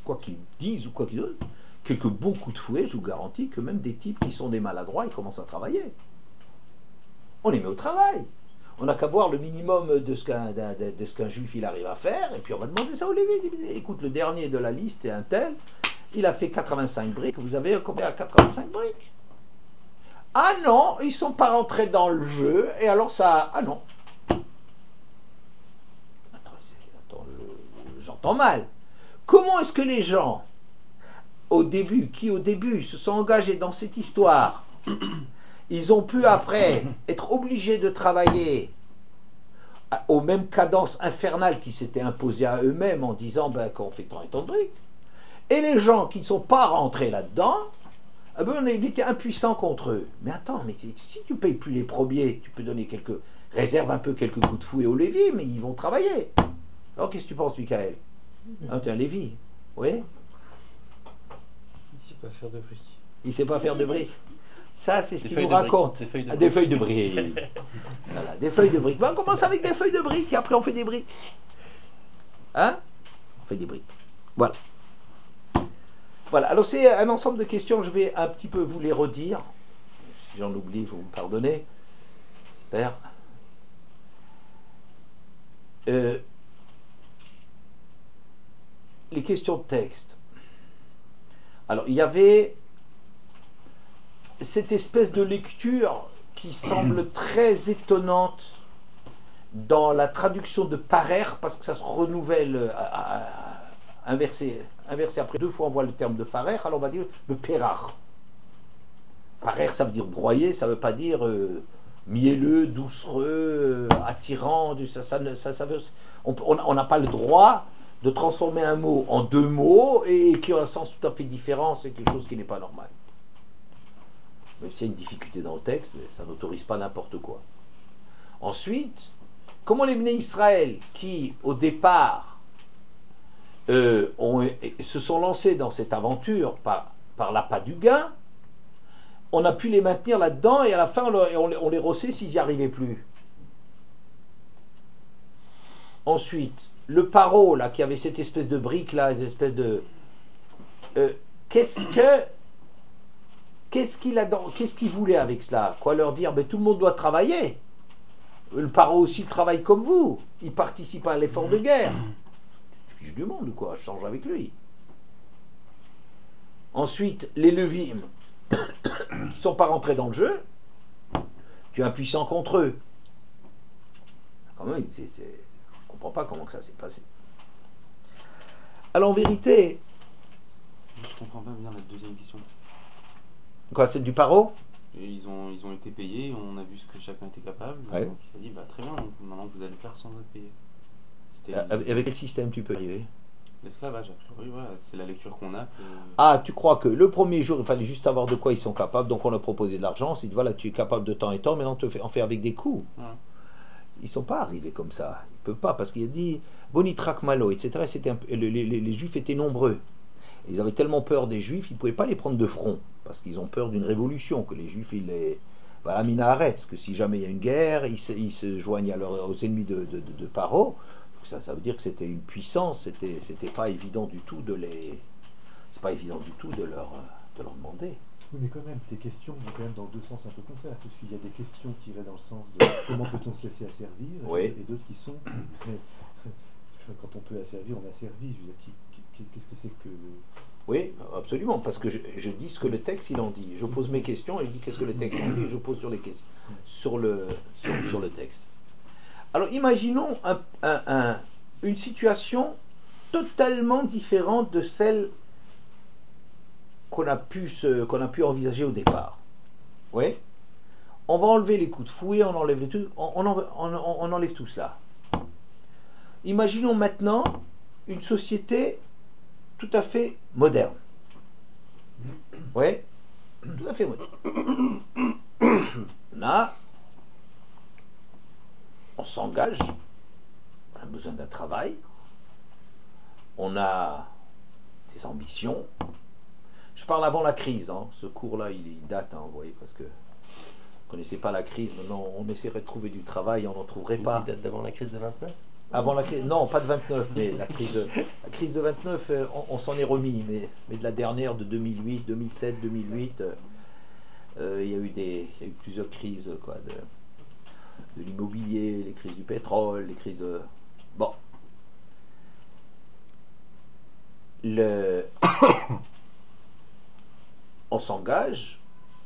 quoi qu'ils disent ou quoi qu'ils disent, quelques bons coups de fouet, je vous garantis que même des types qui sont des maladroits, ils commencent à travailler. On les met au travail. On n'a qu'à voir le minimum de ce qu'un juif il arrive à faire, et puis on va demander ça au Lévi. Écoute, le dernier de la liste est un tel, il a fait 85 briques, vous avez combien à 85 briques? Ah non, ils ne sont pas rentrés dans le jeu, et alors ça... Ah non. Attends, j'entends mal. Comment est-ce que les gens, qui au début se sont engagés dans cette histoire, ils ont pu après être obligés de travailler aux mêmes cadences infernales qui s'étaient imposées à eux-mêmes en disant qu'on fait tant et tant de briques. Et les gens qui ne sont pas rentrés là-dedans, on était impuissants contre eux. Mais attends, mais si tu ne payes plus les premiers, tu peux donner réserve un peu quelques coups de fouet aux Lévi, mais ils vont travailler. Alors qu'est-ce que tu penses, Michael? Tu es un Lévi, oui? Il ne sait pas faire de briques. Il ne sait pas faire de briques. Ça, c'est ce qu'il nous raconte. Des feuilles de briques. Voilà, des feuilles de briques. On commence avec des feuilles de briques et après on fait des briques. Hein? On fait des briques. Voilà. Voilà. Alors c'est un ensemble de questions. Je vais un petit peu vous les redire. Si j'en oublie, vous me pardonnez. J'espère. Les questions de texte. Alors, il y avait cette espèce de lecture qui semble très étonnante dans la traduction de parer, parce que ça se renouvelle inversé après 2 fois on voit le terme de parer, alors on va dire le pérar. Parer, ça veut dire broyer, ça ne veut pas dire mielleux, doucereux, attirant, on n'a pas le droit de transformer un mot en 2 mots et qui a un sens tout à fait différent, c'est quelque chose qui n'est pas normal. Même s'il y a une difficulté dans le texte, ça n'autorise pas n'importe quoi. Ensuite, comment les Bnei Israël, qui au départ se sont lancés dans cette aventure par l'appât du gain, on a pu les maintenir là-dedans et à la fin on les rossait s'ils n'y arrivaient plus. Ensuite, le paro là, qui avait cette espèce de brique là, une espèce de... Qu'est-ce qu'il voulait avec cela? Quoi leur dire? Mais tout le monde doit travailler. Le paro aussi travaille comme vous. Il participe à l'effort de guerre. Fiche du monde, quoi. Je change avec lui. Ensuite, les Lévim qui ne sont pas rentrés dans le jeu, tu es impuissant contre eux. Quand même, je ne comprends pas comment que ça s'est passé. Alors en vérité... Je ne comprends pas bien la deuxième question. Quoi, c'est du paro? Et ils ont été payés, on a vu ce que chacun était capable. Ouais. Donc il a dit, très bien, donc maintenant vous allez faire sans être payé. Avec quel système tu peux arriver? l'esclavage. Oui, voilà, c'est la lecture qu'on a. Ah, tu crois que le premier jour, il fallait juste savoir de quoi ils sont capables, donc on a proposé de l'argent, on s'est dit voilà, tu es capable de temps et temps, maintenant on fait avec des coups. Voilà. Ils ne sont pas arrivés comme ça. Ils ne peuvent pas, parce qu'il a dit Bonitrak Malo, etc. Les Juifs étaient nombreux. Ils avaient tellement peur des Juifs, ils ne pouvaient pas les prendre de front, parce qu'ils ont peur d'une révolution, que les Juifs, ils les. Voilà, Minaret, que si jamais il y a une guerre, ils se joignent aux ennemis de Paro. Ça veut dire que c'était une puissance, c'était pas évident du tout de les. C'est pas évident du tout de leur demander. Oui, mais quand même, tes questions vont quand même dans deux sens un peu contraires, parce qu'il y a des questions qui vont dans le sens de comment peut-on se laisser asservir, Oui. et d'autres qui sont quand on peut asservir, on asservit. Je veux dire, qu'est-ce que c'est que. Oui, absolument, parce que je dis ce que le texte il en dit. Je pose mes questions et je dis qu'est-ce que le texte en dit et je pose sur les questions, sur le texte. Alors imaginons une situation totalement différente de celle qu'on a pu envisager au départ. Oui. On va enlever les coups de fouet, on enlève les trucs, on enlève tout cela. Imaginons maintenant une société tout à fait moderne. Oui, tout à fait moderne. Là, on s'engage, on a besoin d'un travail, on a des ambitions. Je parle avant la crise, hein. Ce cours-là, il date, hein, vous voyez, parce que vous ne connaissez pas la crise, maintenant on essaierait de trouver du travail, on n'en trouverait pas. Il date d'avant la crise de 29 ? Avant la crise, non, pas de 29, mais la crise de 29, on s'en est remis, mais de la dernière de 2008, 2007, 2008, il y a eu plusieurs crises, quoi, de l'immobilier, les crises du pétrole, les crises de... Bon. On s'engage,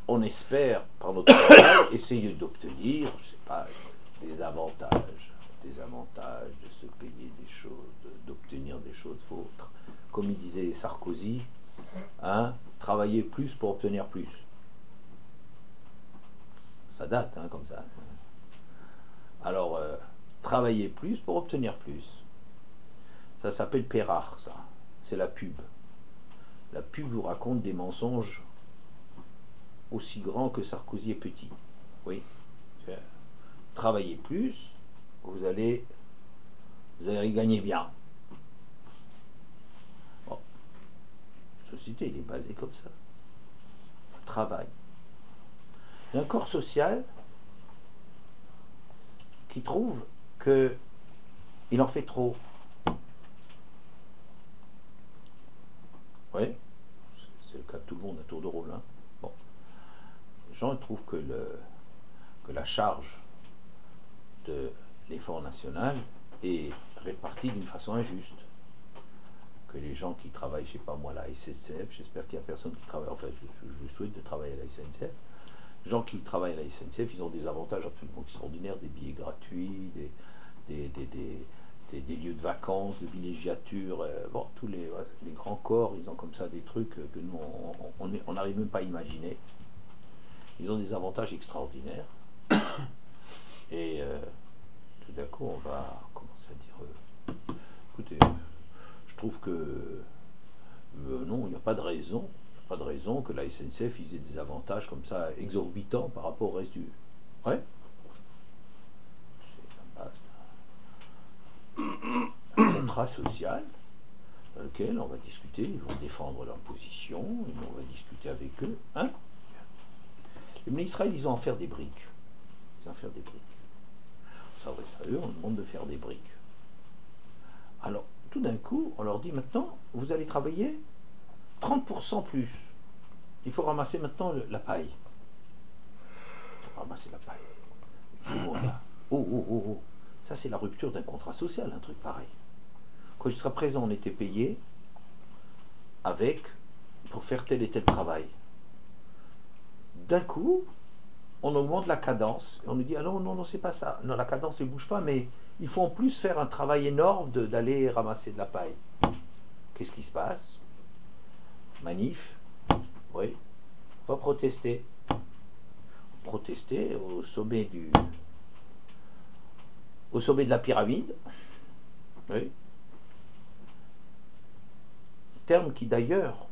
on espère, par notre travail, essayer d'obtenir, je sais pas, des avantages, de se payer des choses, d'obtenir des choses autres. Comme il disait Sarkozy, hein, travailler plus pour obtenir plus. Ça date, hein, comme ça. Alors, travailler plus pour obtenir plus. Ça s'appelle Pérard, ça. C'est la pub. La pub vous raconte des mensonges aussi grands que Sarkozy est petit. Oui. Travailler plus, vous allez y gagner bien. Bon. La société, il est basé comme ça. Travail. Il y a un corps social qui trouve que il en fait trop. Oui, c'est le cas de tout le monde à tour de rôle. Hein. Bon. Les gens trouvent que la charge de l'effort national est répartie d'une façon injuste. Que les gens qui travaillent, je ne sais pas moi, à la SNCF, j'espère qu'il n'y a personne qui travaille, enfin je souhaite de travailler à la SNCF. Les gens qui travaillent à la SNCF, ils ont des avantages absolument extraordinaires, des billets gratuits, des lieux de vacances, de villégiature, bon, tous les grands corps, ils ont comme ça des trucs que nous, on n'arrive même pas à imaginer. Ils ont des avantages extraordinaires. Et tout d'un coup, on va commencer à dire, écoutez, je trouve que non, il n'y a pas de raison. Pas de raison que la SNCF ait des avantages comme ça exorbitants par rapport au reste du... Ouais. C'est un contrat social dans lequel on va discuter, ils vont défendre leur position, et on va discuter avec eux. Hein. Les Israël, ils ont en faire des briques. Ils ont en faire des briques. On s'adresse à eux, on demande de faire des briques. Alors, tout d'un coup, on leur dit maintenant, vous allez travailler 30% plus. Il faut ramasser maintenant la paille. Il faut ramasser la paille. Souvent là. Oh. Ça, c'est la rupture d'un contrat social, un truc pareil. Quand jusqu'à présent, on était payé pour faire tel et tel travail. D'un coup, on augmente la cadence. Et on nous dit, ah non, c'est pas ça. Non, la cadence ne bouge pas, mais il faut en plus faire un travail énorme d'aller ramasser de la paille. Qu'est-ce qui se passe? Manif, oui, on va protester. Protester au sommet de la pyramide. Oui. Terme qui d'ailleurs,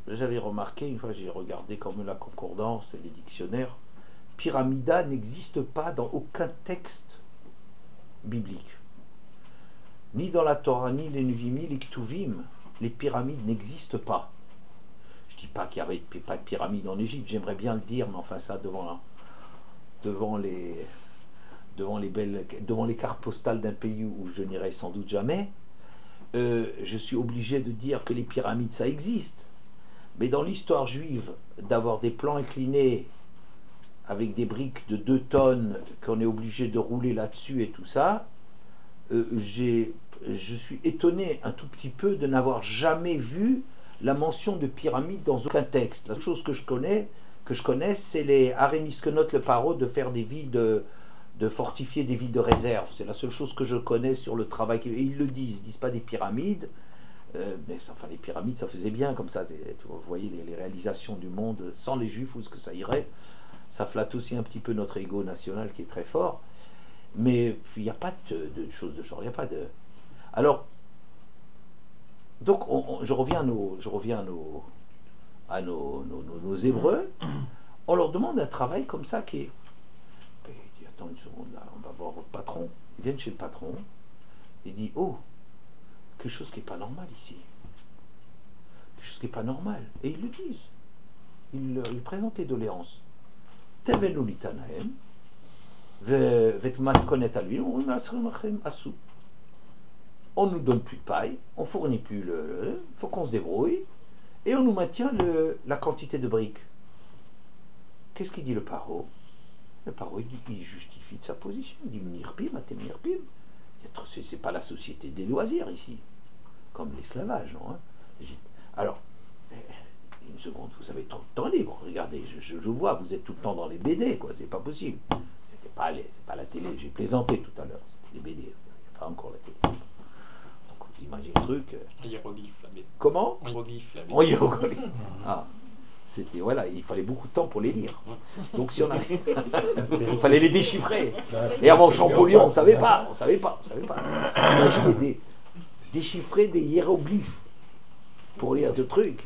j'avais remarqué, une fois j'ai regardé comme la concordance et les dictionnaires, pyramida n'existe pas dans aucun texte biblique. Ni dans la Torah, ni les Nuvim, ni les Ktuvim, les pyramides n'existent pas. Je ne dis pas qu'il n'y avait pas de pyramides en Égypte, j'aimerais bien le dire, mais enfin ça devant les cartes postales d'un pays où je n'irai sans doute jamais, je suis obligé de dire que les pyramides ça existe. Mais dans l'histoire juive, d'avoir des plans inclinés avec des briques de 2 tonnes qu'on est obligé de rouler là-dessus et tout ça, je suis étonné un tout petit peu de n'avoir jamais vu la mention de pyramide dans aucun texte. La seule chose que je connais, c'est les Aréniskenot le paro de faire des villes de fortifier des villes de réserve. C'est la seule chose que je connais sur le travail. Et ils le disent, ils disent pas des pyramides. Mais enfin, les pyramides, ça faisait bien comme ça. Vous voyez les réalisations du monde sans les Juifs, où est-ce que ça irait? Ça flatte aussi un petit peu notre ego national qui est très fort. Mais il n'y a pas de choses de genre. Il n'y a pas de. Alors, donc, je reviens à nos Hébreux. On leur demande un travail comme ça qui est. Il dit, attends une seconde, là, on va voir votre patron. Ils viennent chez le patron. Il dit, oh, quelque chose qui n'est pas normal ici. Quelque chose qui n'est pas normal. Et ils le disent. Ils présentent les doléances. Tevenu litanahem, vetmat konet alvin, on nous donne plus de paille, on fournit plus il faut qu'on se débrouille, et on nous maintient la quantité de briques. Qu'est-ce qu'il dit le paro? Le paro, il justifie de sa position. Il dit Mirpim, atem Mirpim. C'est pas la société des loisirs ici, comme l'esclavage, non, hein. Alors, une seconde, vous avez trop de temps libre. Regardez, je vois, vous êtes tout le temps dans les BD, quoi. C'est pas possible. C'est pas la télé. J'ai plaisanté tout à l'heure. C'était les BD. Il n'y a pas encore la télé. Donc, vous imaginez le truc. Hiéroglyphe, la BD. Comment? Hiéroglyphe, la BD. En hiéroglyphe. Ah. C'était, voilà, il fallait beaucoup de temps pour les lire. Donc si on arrive, il fallait les déchiffrer. Et avant Champollion, on ne savait pas. Imaginez déchiffrer des hiéroglyphes pour lire de trucs,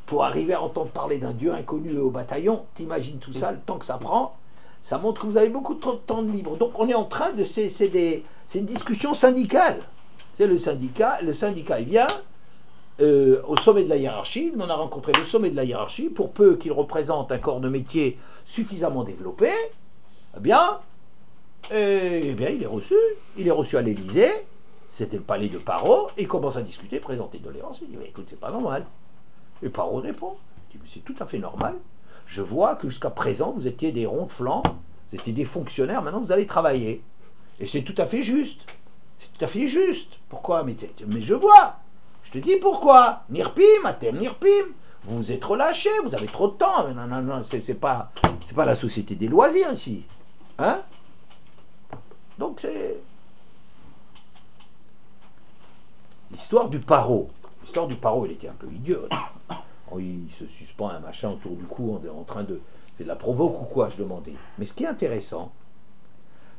pour arriver à entendre parler d'un dieu inconnu au bataillon. T'imagines tout ça, le temps que ça prend. Ça montre que vous avez beaucoup trop de temps de libre. Donc on est en train de, c'est une discussion syndicale. C'est le syndicat il vient. Au sommet de la hiérarchie, on a rencontré le sommet de la hiérarchie, pour peu qu'il représente un corps de métier suffisamment développé, eh bien, il est reçu à l'Élysée, c'était le palais de Paro, et il commence à discuter, présenter de doléances, il dit, écoute, c'est pas normal. Et Paro répond, il dit, c'est tout à fait normal, je vois que jusqu'à présent, vous étiez des ronds de flanc, vous étiez des fonctionnaires, maintenant vous allez travailler, et c'est tout à fait juste, pourquoi? Mais je vois. Je te dis pourquoi. Nirpim, atem nirpim. Vous vous êtes relâchés, vous avez trop de temps. Mais non, c'est pas la société des loisirs ici. Hein? Donc c'est l'histoire du paro. L'histoire du paro, il était un peu idiote. Il se suspend un machin autour du cou en train de faire de la provoque ou quoi, je demandais. Mais ce qui est intéressant,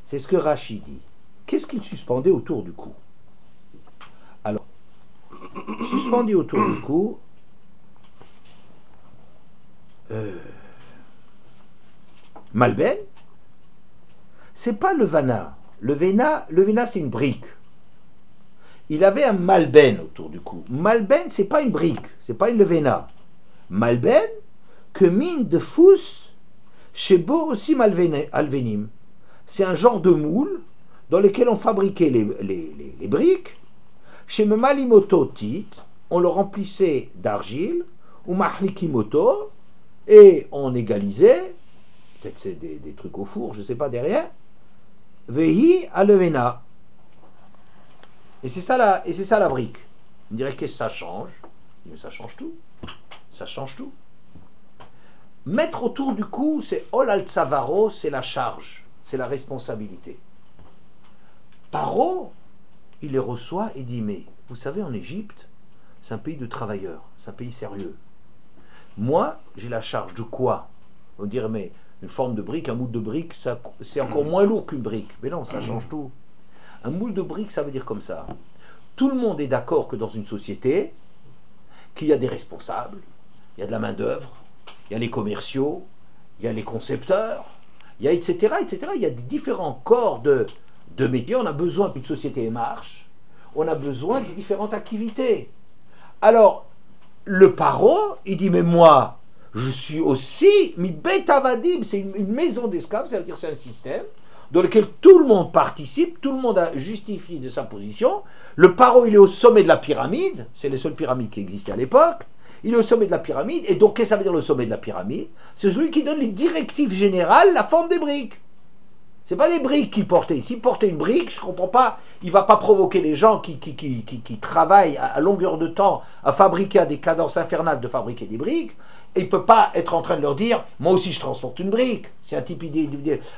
c'est ce que Rachid dit. Qu'est-ce qu'il suspendait autour du cou? Alors, suspendu autour du cou, Malben, c'est pas le vana. Le vena c'est une brique. Il avait un malben autour du cou. Malben, c'est pas une brique, c'est pas une levena. Malben, que mine de fous, chez beau aussi alvenim. C'est un genre de moule dans lequel on fabriquait les briques. Chez Memalimoto Tit, on le remplissait d'argile, ou Mahlikimoto, et on égalisait, peut-être c'est des trucs au four, je ne sais pas derrière, Vehi alevena. Et c'est ça la brique. On dirait que ça change. Mais ça change tout. Ça change tout. Mettre autour du cou, c'est Ol al Tsavaro, c'est la charge, c'est la responsabilité. Paro, il les reçoit et dit, mais vous savez, en Égypte, c'est un pays de travailleurs, c'est un pays sérieux. Moi, j'ai la charge de quoi? On dirait, mais une forme de brique, un moule de brique, c'est encore moins lourd qu'une brique. Mais non, ça change tout. Un moule de brique, ça veut dire comme ça. tout le monde est d'accord que dans une société, qu'il y a des responsables, il y a de la main-d'œuvre, il y a les commerciaux, il y a les concepteurs, il y a etc., etc. Il y a des différents corps de métiers. On a besoin qu'une société marche, on a besoin de différentes activités. Alors, le paro, il dit, mais moi, je suis aussi, mi betavadim, c'est une maison d'esclaves, ça veut dire c'est un système dans lequel tout le monde participe, tout le monde a justifié de sa position. Le paro, il est au sommet de la pyramide, c'est les seules pyramides qui existaient à l'époque, il est au sommet de la pyramide, et donc qu'est-ce que ça veut dire le sommet de la pyramide? C'est celui qui donne les directives générales, la forme des briques. C'est pas des briques qu'il portait. S'il portait une brique, je ne comprends pas, il ne va pas provoquer les gens qui travaillent à longueur de temps à fabriquer à des cadences infernales de fabriquer des briques, et il ne peut pas être en train de leur dire, moi aussi je transporte une brique. C'est un type idée,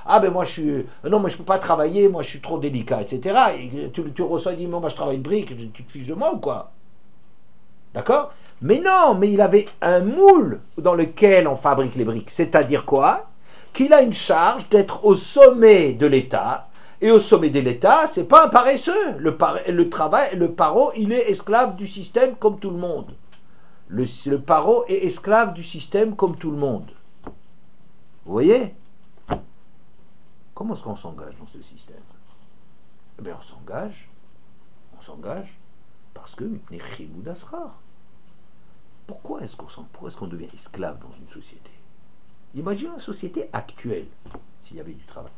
ah ben moi je suis, non moi je ne peux pas travailler, moi je suis trop délicat, etc. Et tu reçois et dis, moi je travaille une brique, tu te fiches de moi ou quoi? D'accord? Mais non, mais il avait un moule dans lequel on fabrique les briques. C'est-à-dire quoi? Qu'il a une charge d'être au sommet de l'État. Et au sommet de l'État, c'est pas un paresseux. Le paro, il est esclave du système comme tout le monde. Le paro est esclave du système comme tout le monde. Vous voyez? Comment est-ce qu'on s'engage dans ce système? Eh bien, on s'engage parce que pourquoi est-ce qu'on devient esclave dans une société? Imagine la société actuelle, s'il y avait du travail.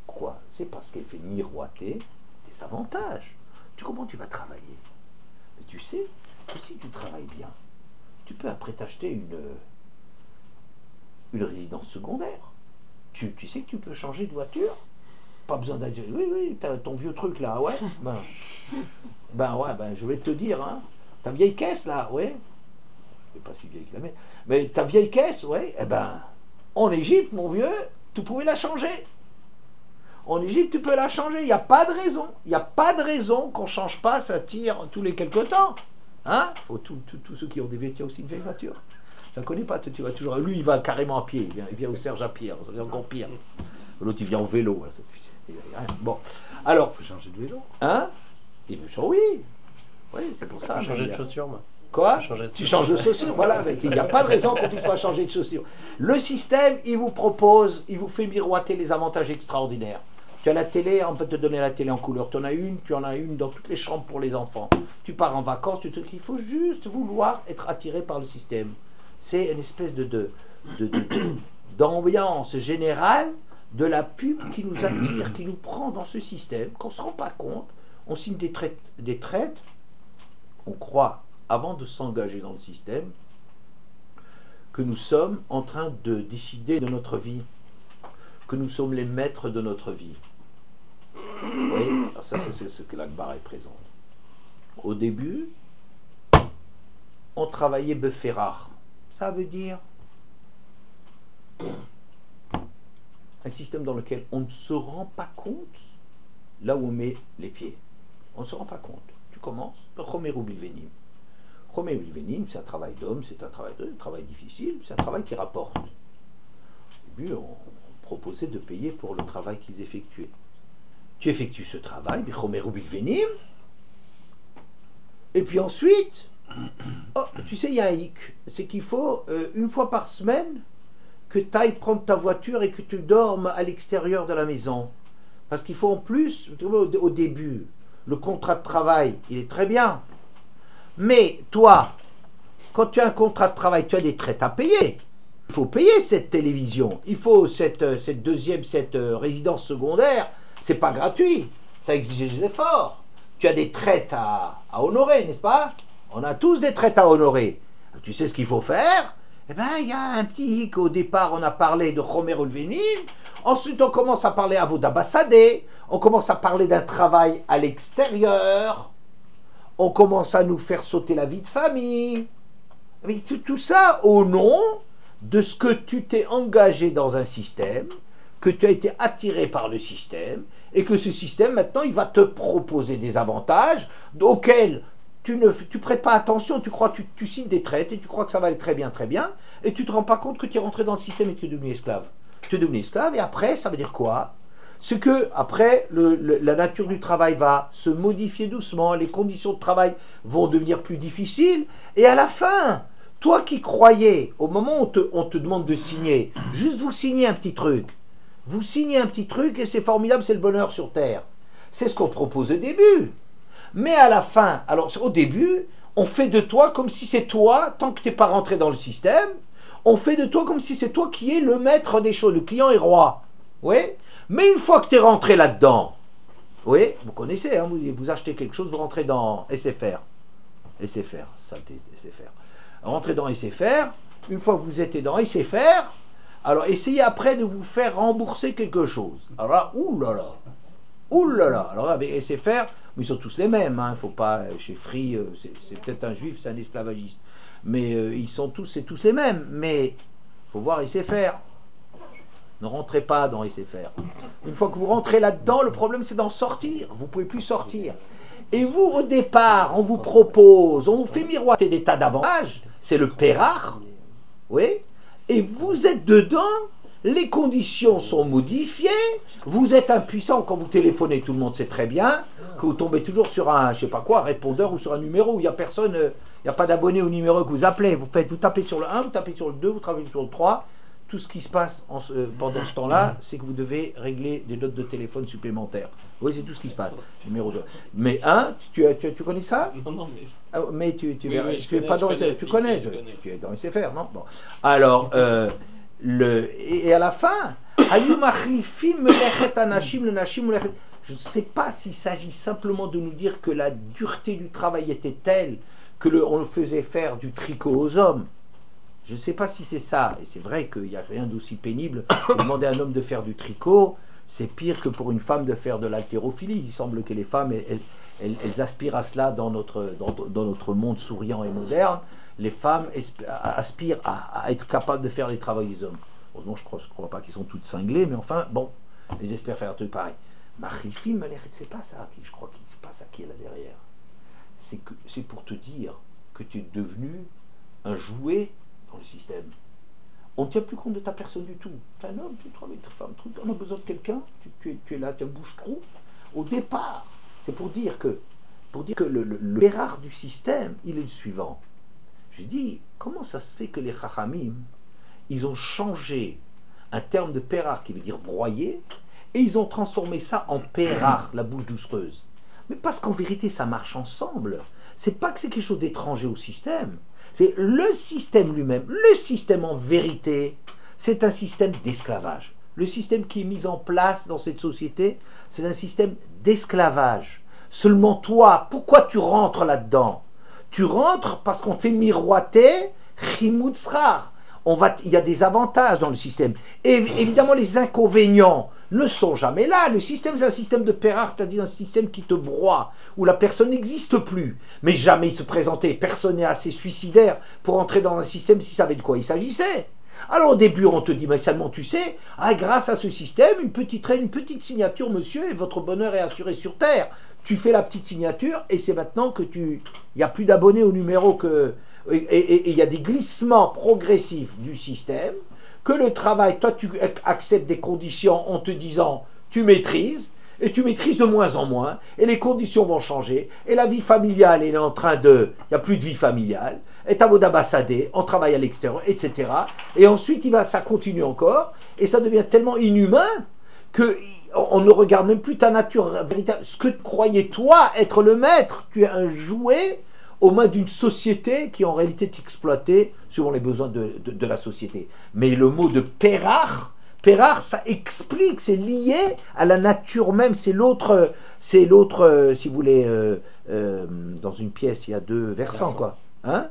Pourquoi? C'est parce qu'elle fait miroiter des avantages. Comment tu vas travailler? Mais tu sais que si tu travailles bien, tu peux après t'acheter une résidence secondaire. Tu sais que tu peux changer de voiture. Pas besoin d'aller. Oui, t'as ton vieux truc là, ouais. Je vais te dire, hein. Ta vieille caisse là, ouais. C'est pas si vieille que la mienne. Mais ta vieille caisse, ouais, en Égypte, mon vieux, tu pouvais la changer. En Égypte, tu peux la changer. Il n'y a pas de raison. Il n'y a pas de raison qu'on ne change pas sa tire tous les quelques temps. Hein? Tous ceux qui ont des voitures aussi une vieille voiture. Je ne connais pas, tu vas toujours. Lui, il va carrément à pied. Il vient au Serge à pied. C'est encore pire. L'autre, il vient en vélo. Bon. Alors. On peut changer de vélo. Hein? Il veut changer, oui. Oui, c'est pour ça. Changer de chaussures, moi. Quoi? Tu changes de chaussures, voilà, il n'y a pas de raison qu'on ne puisse pas changer de chaussures. Le système, il vous propose, il vous fait miroiter les avantages extraordinaires. Tu as la télé, on va te donner la télé en couleur. Tu en as une dans toutes les chambres pour les enfants. Tu pars en vacances, il faut juste vouloir être attiré par le système. C'est une espèce d'ambiance générale de la pub qui nous attire, qui nous prend dans ce système, qu'on ne se rend pas compte. On signe des traites, on croit, avant de s'engager dans le système, que nous sommes en train de décider de notre vie, que nous sommes les maîtres de notre vie. Vous voyez? Alors ça, c'est ce que l'Akbar est présente. Au début, on travaillait beferrar. Ça veut dire un système dans lequel on ne se rend pas compte là où on met les pieds. On ne se rend pas compte. Tu commences, Chomer Bilvenim. Chomer Bilvenim, c'est un travail d'homme, c'est un travail difficile, c'est un travail qui rapporte. Au début, on proposait de payer pour le travail qu'ils effectuaient. Tu effectues ce travail, Chomer Bilvenim, et puis ensuite, tu sais, il y a un hic, c'est qu'il faut une fois par semaine que tu ailles prendre ta voiture et que tu dormes à l'extérieur de la maison. Parce qu'il faut en plus, au début, le contrat de travail, il est très bien. Mais toi, quand tu as un contrat de travail, tu as des traites à payer. Il faut payer cette télévision. Il faut cette résidence secondaire. C'est pas gratuit. Ça exige des efforts. Tu as des traites à honorer, n'est-ce pas? On a tous des traites à honorer. Tu sais ce qu'il faut faire? Eh bien, il y a un petit hic. Au départ, on a parlé de Chomer Ulvenim. Ensuite, on commence à parler à Avoda Bassadeh. On commence à parler d'un travail à l'extérieur. On commence à nous faire sauter la vie de famille. Mais tout ça au nom de ce que tu t'es engagé dans un système, que tu as été attiré par le système, et que ce système, maintenant, il va te proposer des avantages auxquels tu prêtes pas attention, tu signes des traites et tu crois que ça va aller très bien, et tu te rends pas compte que tu es rentré dans le système et que tu es devenu esclave. Tu es devenu esclave et après, ça veut dire quoi? Ce que, après, la nature du travail va se modifier doucement, les conditions de travail vont devenir plus difficiles, et à la fin, toi qui croyais, au moment où on te demande de signer, juste vous signez un petit truc, vous signez un petit truc et c'est formidable, c'est le bonheur sur Terre. C'est ce qu'on propose au début. Mais à la fin, alors au début, on fait de toi comme si c'est toi, tant que tu n'es pas rentré dans le système, on fait de toi comme si c'est toi qui es le maître des choses, le client est roi. Oui. Mais une fois que tu es rentré là-dedans, oui, vous connaissez, hein, vous achetez quelque chose, vous rentrez dans SFR. SFR, saleté SFR. Rentrez dans SFR, une fois que vous êtes dans SFR, alors essayez après de vous faire rembourser quelque chose. Alors là, oulala, alors là, avec SFR, mais ils sont tous les mêmes, hein, faut pas, chez Free, c'est peut-être un juif, c'est un esclavagiste, mais ils sont tous, c'est tous les mêmes, mais il faut voir SFR. Ne rentrez pas dans SFR. Une fois que vous rentrez là-dedans, le problème c'est d'en sortir. Vous ne pouvez plus sortir. Et vous, au départ, on vous propose, on vous fait miroiter des tas d'avantages. C'est le Pérard. Oui. Et vous êtes dedans, les conditions sont modifiées, vous êtes impuissant quand vous téléphonez, tout le monde sait très bien que vous tombez toujours sur un, je sais pas quoi, un répondeur ou sur un numéro où il n'y a personne, il n'y a pas d'abonné au numéro que vous appelez. Vous tapez sur le 1, vous tapez sur le 2, vous tapez sur le 3. Tout ce qui se passe pendant ce temps-là, c'est que vous devez régler des notes de téléphone supplémentaires. Oui, c'est tout ce qui se passe. Numéro 2. Mais tu connais ça? Non, mais... Mais tu Oui, es pas dans SFR. Tu connais, tu es dans SFR, non? Bon. Alors, et à la fin, je ne sais pas s'il s'agit simplement de nous dire que la dureté du travail était telle que on le faisait faire du tricot aux hommes. Je ne sais pas si c'est ça, et c'est vrai qu'il n'y a rien d'aussi pénible. Demander à un homme de faire du tricot, c'est pire que pour une femme de faire de l'haltérophilie. Il semble que les femmes, elles aspirent à cela dans notre monde souriant et moderne. Les femmes aspirent à être capables de faire les travaux des hommes. Heureusement, je ne crois pas qu'ils sont toutes cinglées, mais enfin, bon, elles espèrent faire un truc pareil. Marie-Film, c'est pas ça, je crois que c'est pas ça qui est là derrière. C'est pour te dire que tu es devenu un jouet dans le système. On ne tient plus compte de ta personne du tout. Tu es un homme, tu travailles avec ta femme, on a besoin de quelqu'un, tu es là, tu es un bouche-trou. Au départ, c'est pour dire que le Pérard du système, il est le suivant. J'ai dit, comment ça se fait que les Chachamim, ils ont changé un terme de Pérard qui veut dire broyer, et ils ont transformé ça en Pérard, la bouche doucereuse. Mais parce qu'en vérité, ça marche ensemble. C'est pas que c'est quelque chose d'étranger au système. C'est le système lui-même. Le système, en vérité, c'est un système d'esclavage. Le système qui est mis en place dans cette société, c'est un système d'esclavage. Seulement toi, pourquoi tu rentres là-dedans? Tu rentres parce qu'on te fait miroiter Chimoutzrar. Il y a des avantages dans le système. Et évidemment, les inconvénients ne sont jamais là. Le système, c'est un système de Pérard, c'est-à-dire un système qui te broie, où la personne n'existe plus. Mais jamais il se présentait. Personne n'est assez suicidaire pour entrer dans un système s'il savait de quoi il s'agissait. Alors au début, on te dit, mais seulement tu sais, grâce à ce système, une petite signature, monsieur, et votre bonheur est assuré sur Terre. Tu fais la petite signature, et c'est maintenant que il n'y a plus d'abonnés au numéro que... Et il y a des glissements progressifs du système, que le travail, toi tu acceptes des conditions en te disant tu maîtrises, et tu maîtrises de moins en moins, et les conditions vont changer, et la vie familiale elle est en train de... Il n'y a plus de vie familiale, et t'as beau d'ambassader, on travaille à l'extérieur, etc. Et ensuite ça continue encore, et ça devient tellement inhumain que on ne regarde même plus ta nature véritable. Ce que tu croyais toi être le maître, tu es un jouet aux mains d'une société qui en réalité t'exploitait suivant les besoins de la société. Mais le mot de Pérard, ça explique, c'est lié à la nature même, c'est l'autre, si vous voulez, dans une pièce, il y a deux versants, quoi. Hein?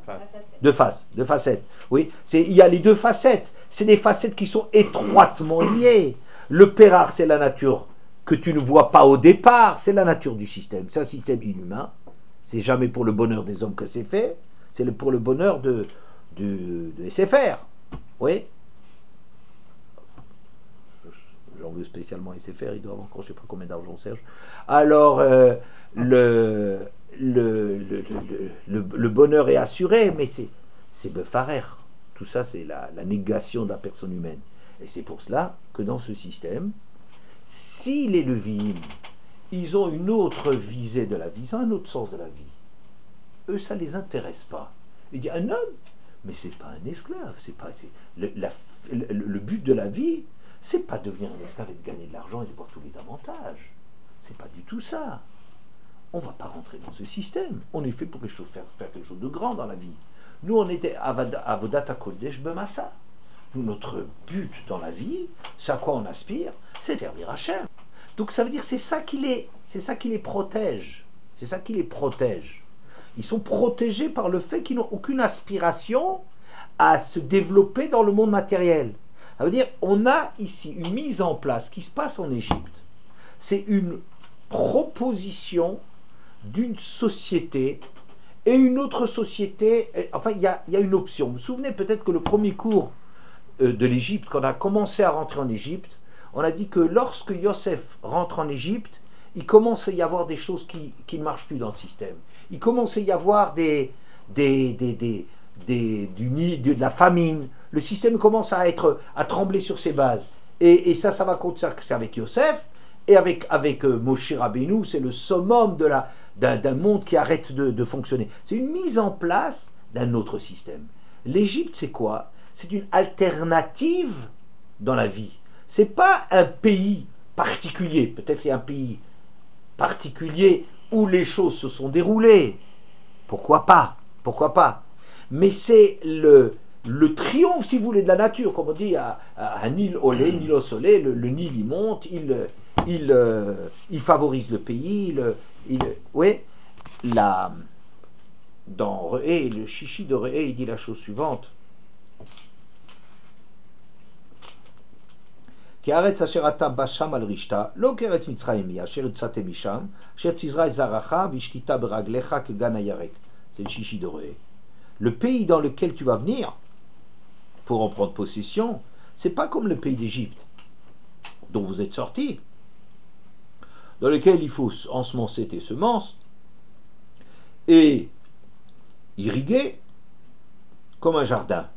Deux facettes. Oui, il y a les deux facettes. C'est des facettes qui sont étroitement liées. Le Pérard, c'est la nature que tu ne vois pas au départ, c'est la nature du système. C'est un système inhumain. C'est jamais pour le bonheur des hommes que c'est fait, c'est pour le bonheur de SFR. Oui. J'en veux spécialement SFR, ils doivent encore je ne sais pas combien d'argent, Serge. Alors, le bonheur est assuré, mais c'est Befarer. Tout ça, c'est la négation de la personne humaine. Et c'est pour cela que dans ce système, Si les Lévi'im, ils ont une autre visée de la vie, ils ont un autre sens de la vie, eux, ça ne les intéresse pas. Il dit un homme, mais c'est pas un esclave, le but de la vie, c'est pas devenir un esclave et de gagner de l'argent et de voir tous les avantages. C'est pas du tout ça. On va pas rentrer dans ce système. On est fait pour faire quelque chose de grand dans la vie. Nous, on était Avodat HaKodesh B'Massa. Nous, notre but dans la vie, c'est à quoi on aspire, c'est servir Hachem. Donc ça veut dire c'est ça qui les protège. C'est ça qui les protège. Ils sont protégés par le fait qu'ils n'ont aucune aspiration à se développer dans le monde matériel. Ça veut dire on a ici une mise en place qui se passe en Égypte. C'est une proposition d'une société et une autre société. Enfin, il y a une option. Vous vous souvenez peut-être que le premier cours de l'Égypte, quand on a commencé à rentrer en Égypte, on a dit que lorsque Yosef rentre en Égypte, il commence à y avoir des choses qui ne marchent plus dans le système. Il commence à y avoir de la famine. Le système commence à trembler sur ses bases. Et ça va continuer avec Yosef et avec Moshe Rabbeinu. C'est le summum d'un monde qui arrête de fonctionner. C'est une mise en place d'un autre système. L'Égypte, c'est quoi? C'est une alternative dans la vie. C'est pas un pays particulier. Peut-être qu'il y a un pays particulier où les choses se sont déroulées. Pourquoi pas? Pourquoi pas? Mais c'est le triomphe, si vous voulez, de la nature. Comme on dit à Nil Olé, Nil au soleil, le Nil il monte, il favorise le pays. Oui, dans Re'é, le chichi de Re'é, il dit la chose suivante. C'est le chichi de Re'é. Le pays dans lequel tu vas venir pour en prendre possession, c'est pas comme le pays d'Égypte dont vous êtes sortis, dans lequel il faut ensemencer tes semences et irriguer comme un jardin.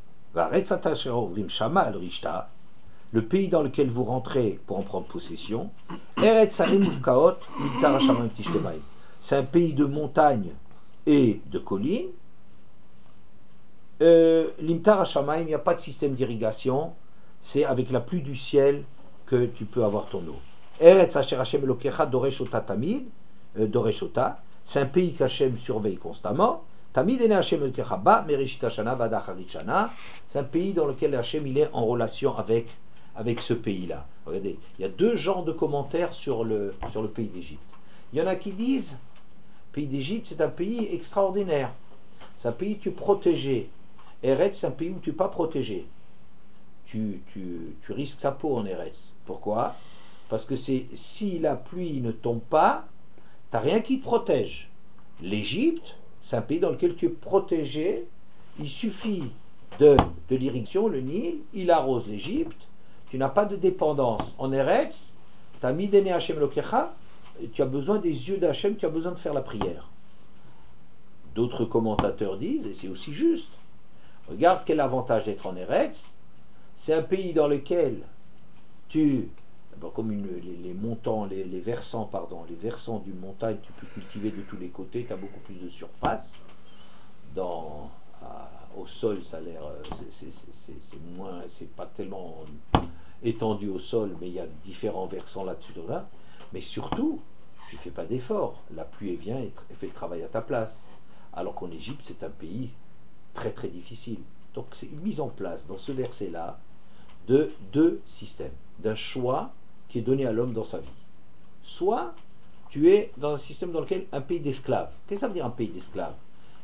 Le pays dans lequel vous rentrez pour en prendre possession, c'est un pays de montagnes et de collines. L'Imtar HaShamayim, il n'y a pas de système d'irrigation, c'est avec la pluie du ciel que tu peux avoir ton eau. Eretz Asher Hashem Elokecha Doreshota Tamid, Doreshota, c'est un pays qu'Hashem surveille constamment. Tamid Ene Hashem Elokecha Ba, Mereshit Hashana Vada Harit Shana, c'est un pays dans lequel Hashem il est en relation avec ce pays-là. Regardez, il y a deux genres de commentaires sur le pays d'Égypte. Il y en a qui disent, le pays d'Égypte c'est un pays extraordinaire, c'est un pays où tu es protégé. Eretz, c'est un pays où tu n'es pas protégé. Tu risques ta peau en Eretz. Pourquoi? Parce que si la pluie ne tombe pas, tu n'as rien qui te protège. L'Égypte, c'est un pays dans lequel tu es protégé. Il suffit de l'irrigation, le Nil, il arrose l'Égypte. Tu n'as pas de dépendance. En Eretz, tu as mis Dene Hashem Lokecha, tu as besoin des yeux d'Hachem, tu as besoin de faire la prière. D'autres commentateurs disent, et c'est aussi juste, regarde quel avantage d'être en Eretz. C'est un pays dans lequel comme les versants d'une montagne, tu peux cultiver de tous les côtés, tu as beaucoup plus de surface. Au sol, ça a l'air, c'est pas tellement étendu au sol, mais il y a différents versants là-dessus, là. Mais surtout, tu fais pas d'effort. La pluie vient et fait le travail à ta place. Alors qu'en Égypte, c'est un pays très très difficile. Donc c'est une mise en place dans ce verset-là de deux systèmes, d'un choix qui est donné à l'homme dans sa vie. Soit tu es dans un système dans lequel un pays d'esclaves. Qu'est-ce que ça veut dire un pays d'esclaves?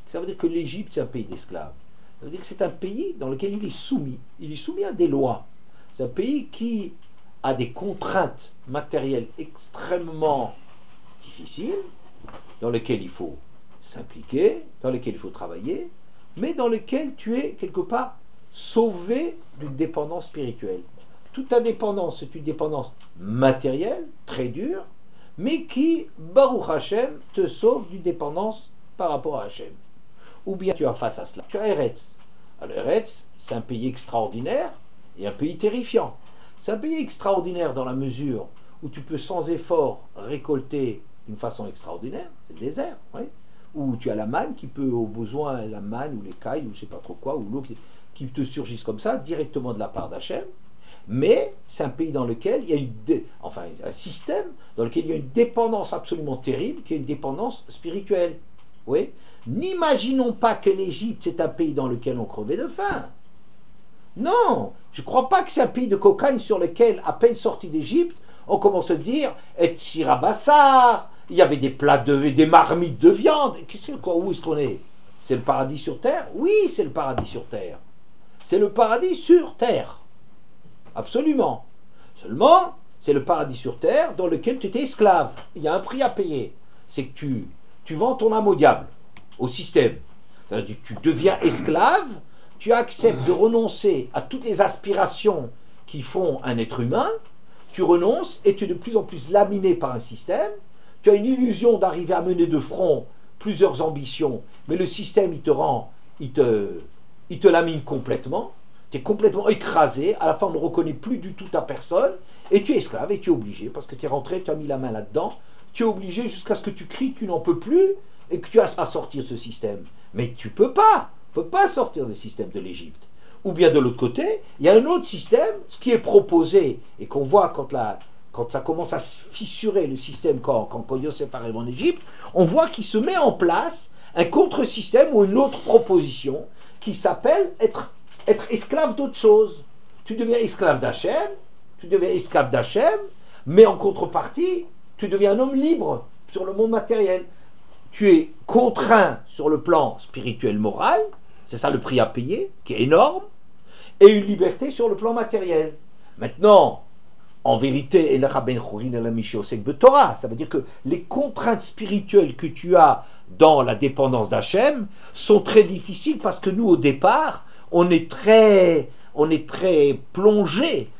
Ça veut dire que l'Égypte c'est un pays d'esclaves. Ça veut dire que c'est un pays dans lequel il est soumis. Il est soumis à des lois. C'est un pays qui a des contraintes matérielles extrêmement difficiles, dans lesquelles il faut s'impliquer, dans lesquelles il faut travailler, mais dans lequel tu es quelque part sauvé d'une dépendance spirituelle. Toute ta dépendance, c'est une dépendance matérielle, très dure, mais qui, Baruch Hashem, te sauve d'une dépendance par rapport à Hashem. Ou bien tu as face à cela, tu as Eretz. Alors Eretz, c'est un pays extraordinaire et un pays terrifiant. C'est un pays extraordinaire dans la mesure où tu peux sans effort récolter d'une façon extraordinaire, c'est le désert, oui. Où tu as la manne qui peut au besoin, la manne ou les cailles ou je sais pas trop quoi, ou l'eau qui te surgissent comme ça, directement de la part d'Hachem. Mais c'est un pays dans lequel il y a un système dans lequel il y a une dépendance absolument terrible, qui est une dépendance spirituelle. Oui. N'imaginons pas que l'Égypte c'est un pays dans lequel on crevait de faim. Non, je ne crois pas que c'est un pays de cocagne sur lequel, à peine sorti d'Égypte, on commence à dire et sirabassar, il y avait des plats des marmites de viande. Où est-ce qu'on est? C'est le paradis sur terre? Oui, c'est le paradis sur terre. C'est le paradis sur terre. Absolument. Seulement, c'est le paradis sur terre dans lequel tu étais esclave. Il y a un prix à payer. C'est que tu vends ton âme au diable, au système. C'est-à-dire que tu deviens esclave, tu acceptes de renoncer à toutes les aspirations qui font un être humain, tu renonces et tu es de plus en plus laminé par un système, tu as une illusion d'arriver à mener de front plusieurs ambitions, mais le système, il te lamine complètement, tu es complètement écrasé, à la fin on ne reconnaît plus du tout ta personne, et tu es esclave, et tu es obligé, parce que tu es rentré, tu as mis la main là-dedans, tu es obligé jusqu'à ce que tu cries que tu n'en peux plus, et que tu as à sortir de ce système. Mais tu peux pas sortir des systèmes de l'Égypte. Ou bien de l'autre côté, il y a un autre système, ce qui est proposé, et qu'on voit quand ça commence à se fissurer le système, quand Yosef arrive en Égypte, on voit qu'il se met en place un contre-système ou une autre proposition qui s'appelle être esclave d'autre chose. Tu deviens esclave d'Hachem, mais en contrepartie, tu deviens un homme libre sur le monde matériel. Tu es contraint sur le plan spirituel moral, c'est ça le prix à payer, qui est énorme, et une liberté sur le plan matériel. Maintenant, en vérité, ça veut dire que les contraintes spirituelles que tu as dans la dépendance d'Hachem sont très difficiles parce que nous, au départ, on est très plongé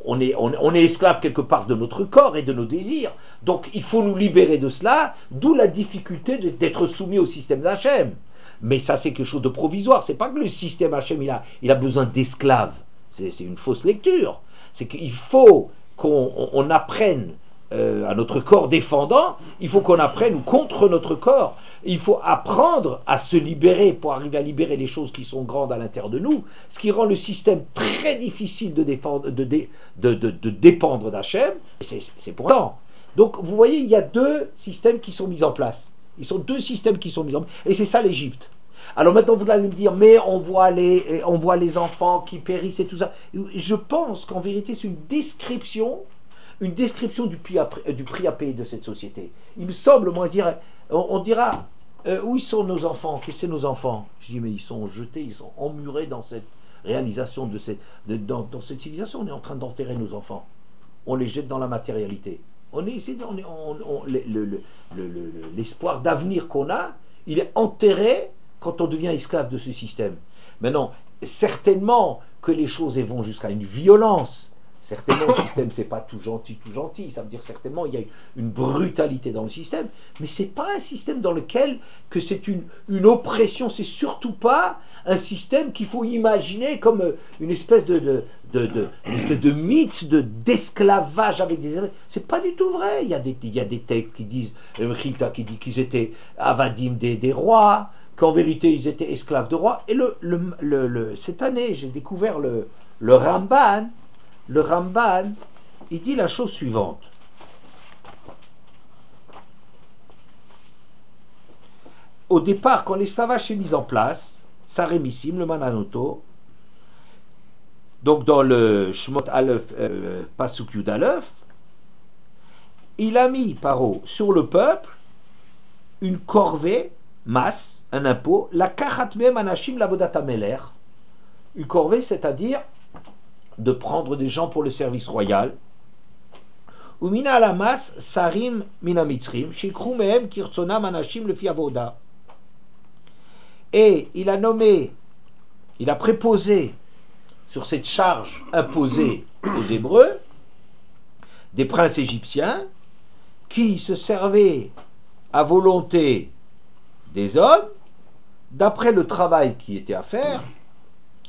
on est esclave quelque part de notre corps et de nos désirs. Donc il faut nous libérer de cela, d'où la difficulté d'être soumis au système d'Hachem. Mais ça, c'est quelque chose de provisoire. C'est pas que le système Hachem, il a besoin d'esclaves. C'est une fausse lecture. C'est qu'il faut qu'on apprenne à notre corps défendant, il faut qu'on apprenne contre notre corps. Il faut apprendre à se libérer pour arriver à libérer les choses qui sont grandes à l'intérieur de nous, ce qui rend le système très difficile de dépendre d'Hachem. C'est pourtant. Donc vous voyez, il y a deux systèmes qui sont mis en place. Ils sont deux systèmes qui sont mis en place. Et c'est ça l'Égypte. Alors maintenant vous allez me dire, mais on voit les enfants qui périssent et tout ça. Je pense qu'en vérité c'est une description du prix à payer de cette société. Il me semble, moi, on dira, où sont nos enfants? Qu'est-ce que c'est nos enfants? Je dis, mais ils sont jetés, ils sont emmurés dans cette réalisation, dans cette civilisation. On est en train d'enterrer nos enfants. On les jette dans la matérialité. L'espoir d'avenir qu'on a, il est enterré quand on devient esclave de ce système. Maintenant, certainement que les choses vont jusqu'à une violence. Certainement, le système, c'est pas tout gentil. Ça veut dire certainement, il y a une brutalité dans le système, mais c'est pas un système dans lequel que c'est une oppression. C'est surtout pas un système qu'il faut imaginer comme une espèce de mythe d'esclavage avec des. C'est pas du tout vrai. Il y a des textes qui disent, Mechilta qui dit qu'ils étaient avadim des rois, qu'en vérité ils étaient esclaves de rois. Et cette année, j'ai découvert le Ramban. Le Ramban, il dit la chose suivante. Au départ, quand l'esclavage est mis en place, Saremissim, le Mananoto, donc dans le Shmot Aleph, Pasuk Yud Aleph, il a mis, Paro, sur le peuple, une corvée, masse, un impôt, la Kachat Mem Anashim Lavodat Ameler, une corvée, c'est-à-dire de prendre des gens pour le service royal. Umina alamas sarim mina mitzrim, shikru mehem kirtzonam anashim lefi avoda. Et il a préposé sur cette charge imposée aux Hébreux des princes égyptiens qui se servaient à volonté des hommes d'après le travail qui était à faire,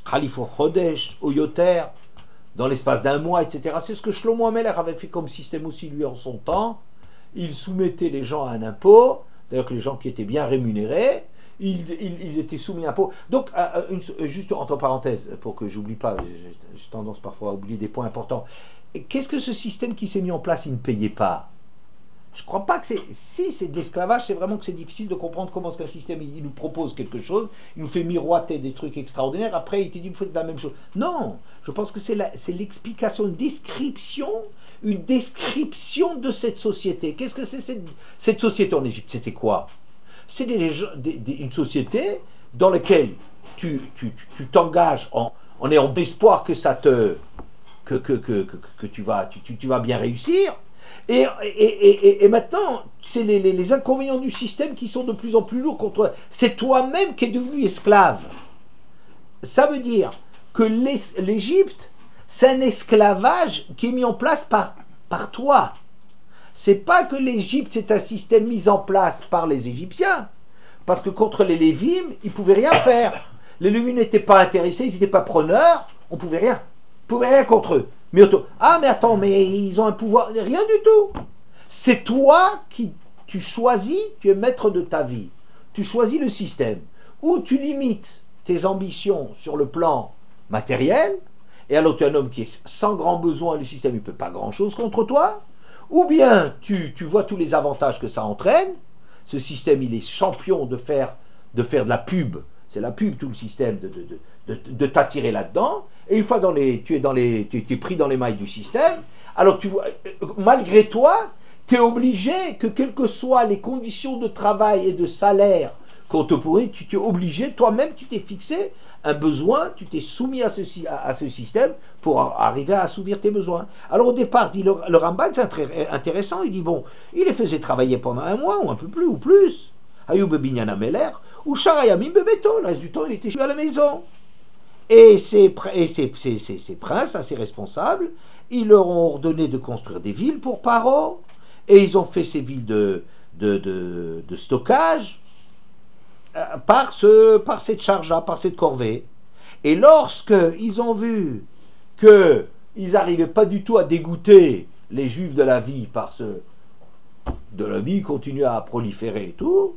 Khalifo Chodesh ou Yoter, dans l'espace d'un mois, etc. C'est ce que Shlomo Ameler avait fait comme système aussi, lui, en son temps. Il soumettait les gens à un impôt, d'ailleurs que les gens qui étaient bien rémunérés, ils étaient soumis à impôt. Donc, juste entre parenthèses, pour que j'oublie pas, j'ai tendance parfois à oublier des points importants. Qu'est-ce que ce système qui s'est mis en place, il ne payait pas? Je ne crois pas que c'est... Si c'est de l'esclavage, c'est vraiment que c'est difficile de comprendre comment est-ce qu'un système, il nous propose quelque chose, il nous fait miroiter des trucs extraordinaires, après il te dit, vous faites la même chose. Non, je pense que c'est l'explication, une description de cette société. Qu'est-ce que c'est cette société en Égypte? C'était quoi? C'est une société dans laquelle tu t'engages en ayant d'espoir que ça te... que tu vas bien réussir. Et maintenant, c'est les inconvénients du système qui sont de plus en plus lourds contre... C'est toi-même qui es devenu esclave. Ça veut dire que l'Égypte, c'est un esclavage qui est mis en place par toi. C'est pas que l'Égypte, c'est un système mis en place par les Égyptiens. Parce que contre les Lévim, ils ne pouvaient rien faire. Les Lévim n'étaient pas intéressés, ils n'étaient pas preneurs, on ne pouvait rien. On ne pouvait rien contre eux. Mais attends, mais ils ont un pouvoir, rien du tout. C'est toi qui tu choisis, tu es maître de ta vie. Tu choisis le système. Ou tu limites tes ambitions sur le plan matériel, et alors tu es un homme qui est sans grand besoin, le système ne peut pas grand-chose contre toi, ou bien tu vois tous les avantages que ça entraîne. Ce système, il est champion de faire de la pub. C'est la pub, tout le système, de t'attirer là-dedans. Et une fois tu es pris dans les mailles du système, alors malgré toi, tu es obligé que quelles que soient les conditions de travail et de salaire qu'on te pourrait, tu t'es obligé, toi-même, tu t'es fixé un besoin, tu t'es soumis à ce système pour arriver à assouvir tes besoins. Alors au départ, dit le Ramban, c'est très intéressant, il dit, bon, il les faisait travailler pendant un mois, ou un peu plus, ou plus. Ayoub Binyan Ameler, ou Charayamim Bebeto, le reste du temps, il était chez à la maison. Et ces princes, ces responsables, ils leur ont ordonné de construire des villes pour Paro, et ils ont fait ces villes de stockage par cette charge-là, par cette corvée. Et lorsque ils ont vu qu'ils n'arrivaient pas du tout à dégoûter les Juifs de la vie, de la vie continuait à proliférer et tout,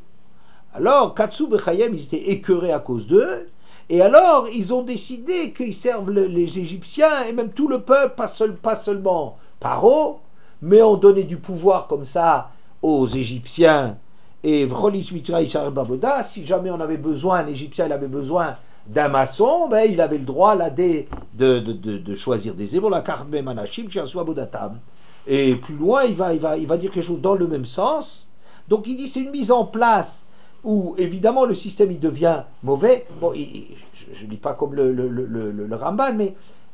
alors Katsu Bechayem, ils étaient écœurés à cause d'eux. Et alors, ils ont décidé qu'ils servent les Égyptiens et même tout le peuple, pas seulement Paro, mais on donnait du pouvoir comme ça aux Égyptiens. Et Vrolis Mitra Isharel Baboda, si jamais on avait besoin, l'Égyptien il avait besoin d'un maçon, ben, il avait le droit là, de choisir des ébons, la carte même Anachim, Chiaswa Bodatam. Et plus loin, il va dire quelque chose dans le même sens. Donc il dit c'est une mise en place où évidemment le système il devient mauvais. Bon, je ne dis pas comme le Ramban,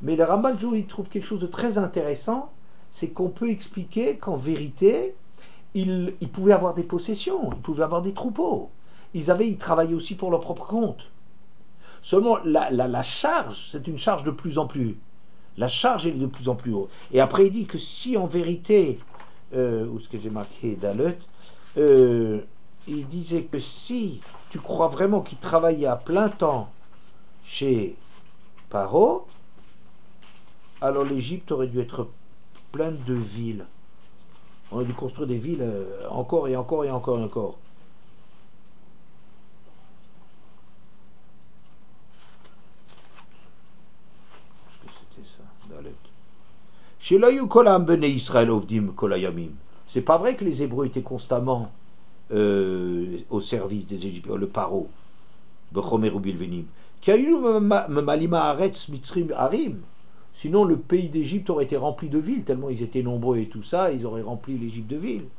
mais le Ramban il trouve quelque chose de très intéressant, c'est qu'on peut expliquer qu'en vérité, ils pouvaient avoir des possessions, ils pouvaient avoir des troupeaux. Ils travaillaient aussi pour leur propre compte. Seulement, la charge, c'est une charge de plus en plus. La charge est de plus en plus haute. Et après, il dit que si en vérité, où est-ce que j'ai marqué Dalet, il disait que si tu crois vraiment qu'il travaillait à plein temps chez Paro, alors l'Égypte aurait dû être pleine de villes. On a dû construire des villes encore et encore et encore et encore. Qu'est-ce que c'était ça, Dalet? Chez l'Ayu Kolam Bene Israël Ovdim Kolayamim. C'est pas vrai que les Hébreux étaient constamment au service des Égyptiens, le Paro, Bechomer ou Bilvenim. Qui a eu Malima Aretz Mitzrim Harim. Sinon, le pays d'Égypte aurait été rempli de villes, tellement ils étaient nombreux et tout ça, ils auraient rempli l'Égypte de villes.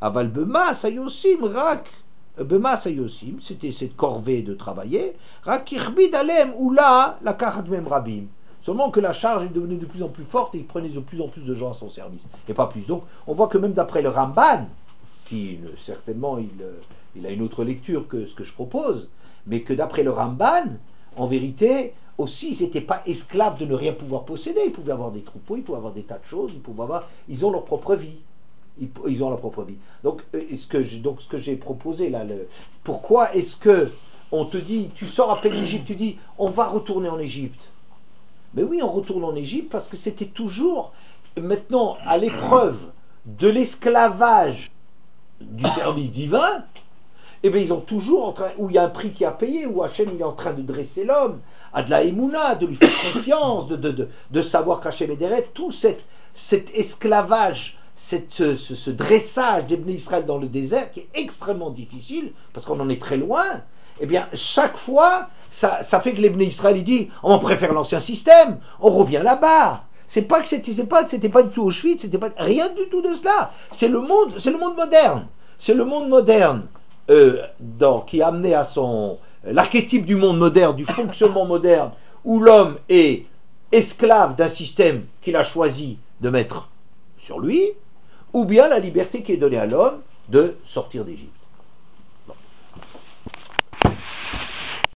Aval Bema Sayosim Rak. Bema Sayosim, c'était cette corvée de travailler. Rak Irbid Alem, ou là, la Karat Mem Rabim. Seulement que la charge est devenue de plus en plus forte et il prenait de plus en plus de gens à son service. Et pas plus. Donc, on voit que même d'après le Ramban, qui certainement il a une autre lecture que ce que je propose, mais que d'après le Ramban, en vérité, aussi, ils n'étaient pas esclaves de ne rien pouvoir posséder. Ils pouvaient avoir des troupeaux, ils pouvaient avoir des tas de choses, ils ont leur propre vie. Ils ont leur propre vie. Donc, ce que j'ai proposé là, pourquoi est-ce que on te dit, tu sors à peine d'Égypte, tu dis, on va retourner en Égypte. Mais oui, on retourne en Égypte parce que c'était toujours, maintenant, à l'épreuve de l'esclavage du service divin, eh bien, ils ont toujours, où il y a un prix qui a payé, où Hachem il est en train de dresser l'homme, à de la émouna, de lui faire confiance, de savoir qu'Hachem est derrière, tout cet esclavage, ce dressage des Bnei Israël dans le désert, qui est extrêmement difficile, parce qu'on en est très loin, eh bien, chaque fois, ça fait que les Bnei Israël, ils disent, on préfère l'ancien système, on revient là-bas. C'est pas que c'était pas du tout Auschwitz, c'était pas rien du tout de cela. C'est le monde moderne. C'est le monde moderne qui a amené à l'archétype du monde moderne, du fonctionnement moderne, où l'homme est esclave d'un système qu'il a choisi de mettre sur lui, ou bien la liberté qui est donnée à l'homme de sortir d'Égypte.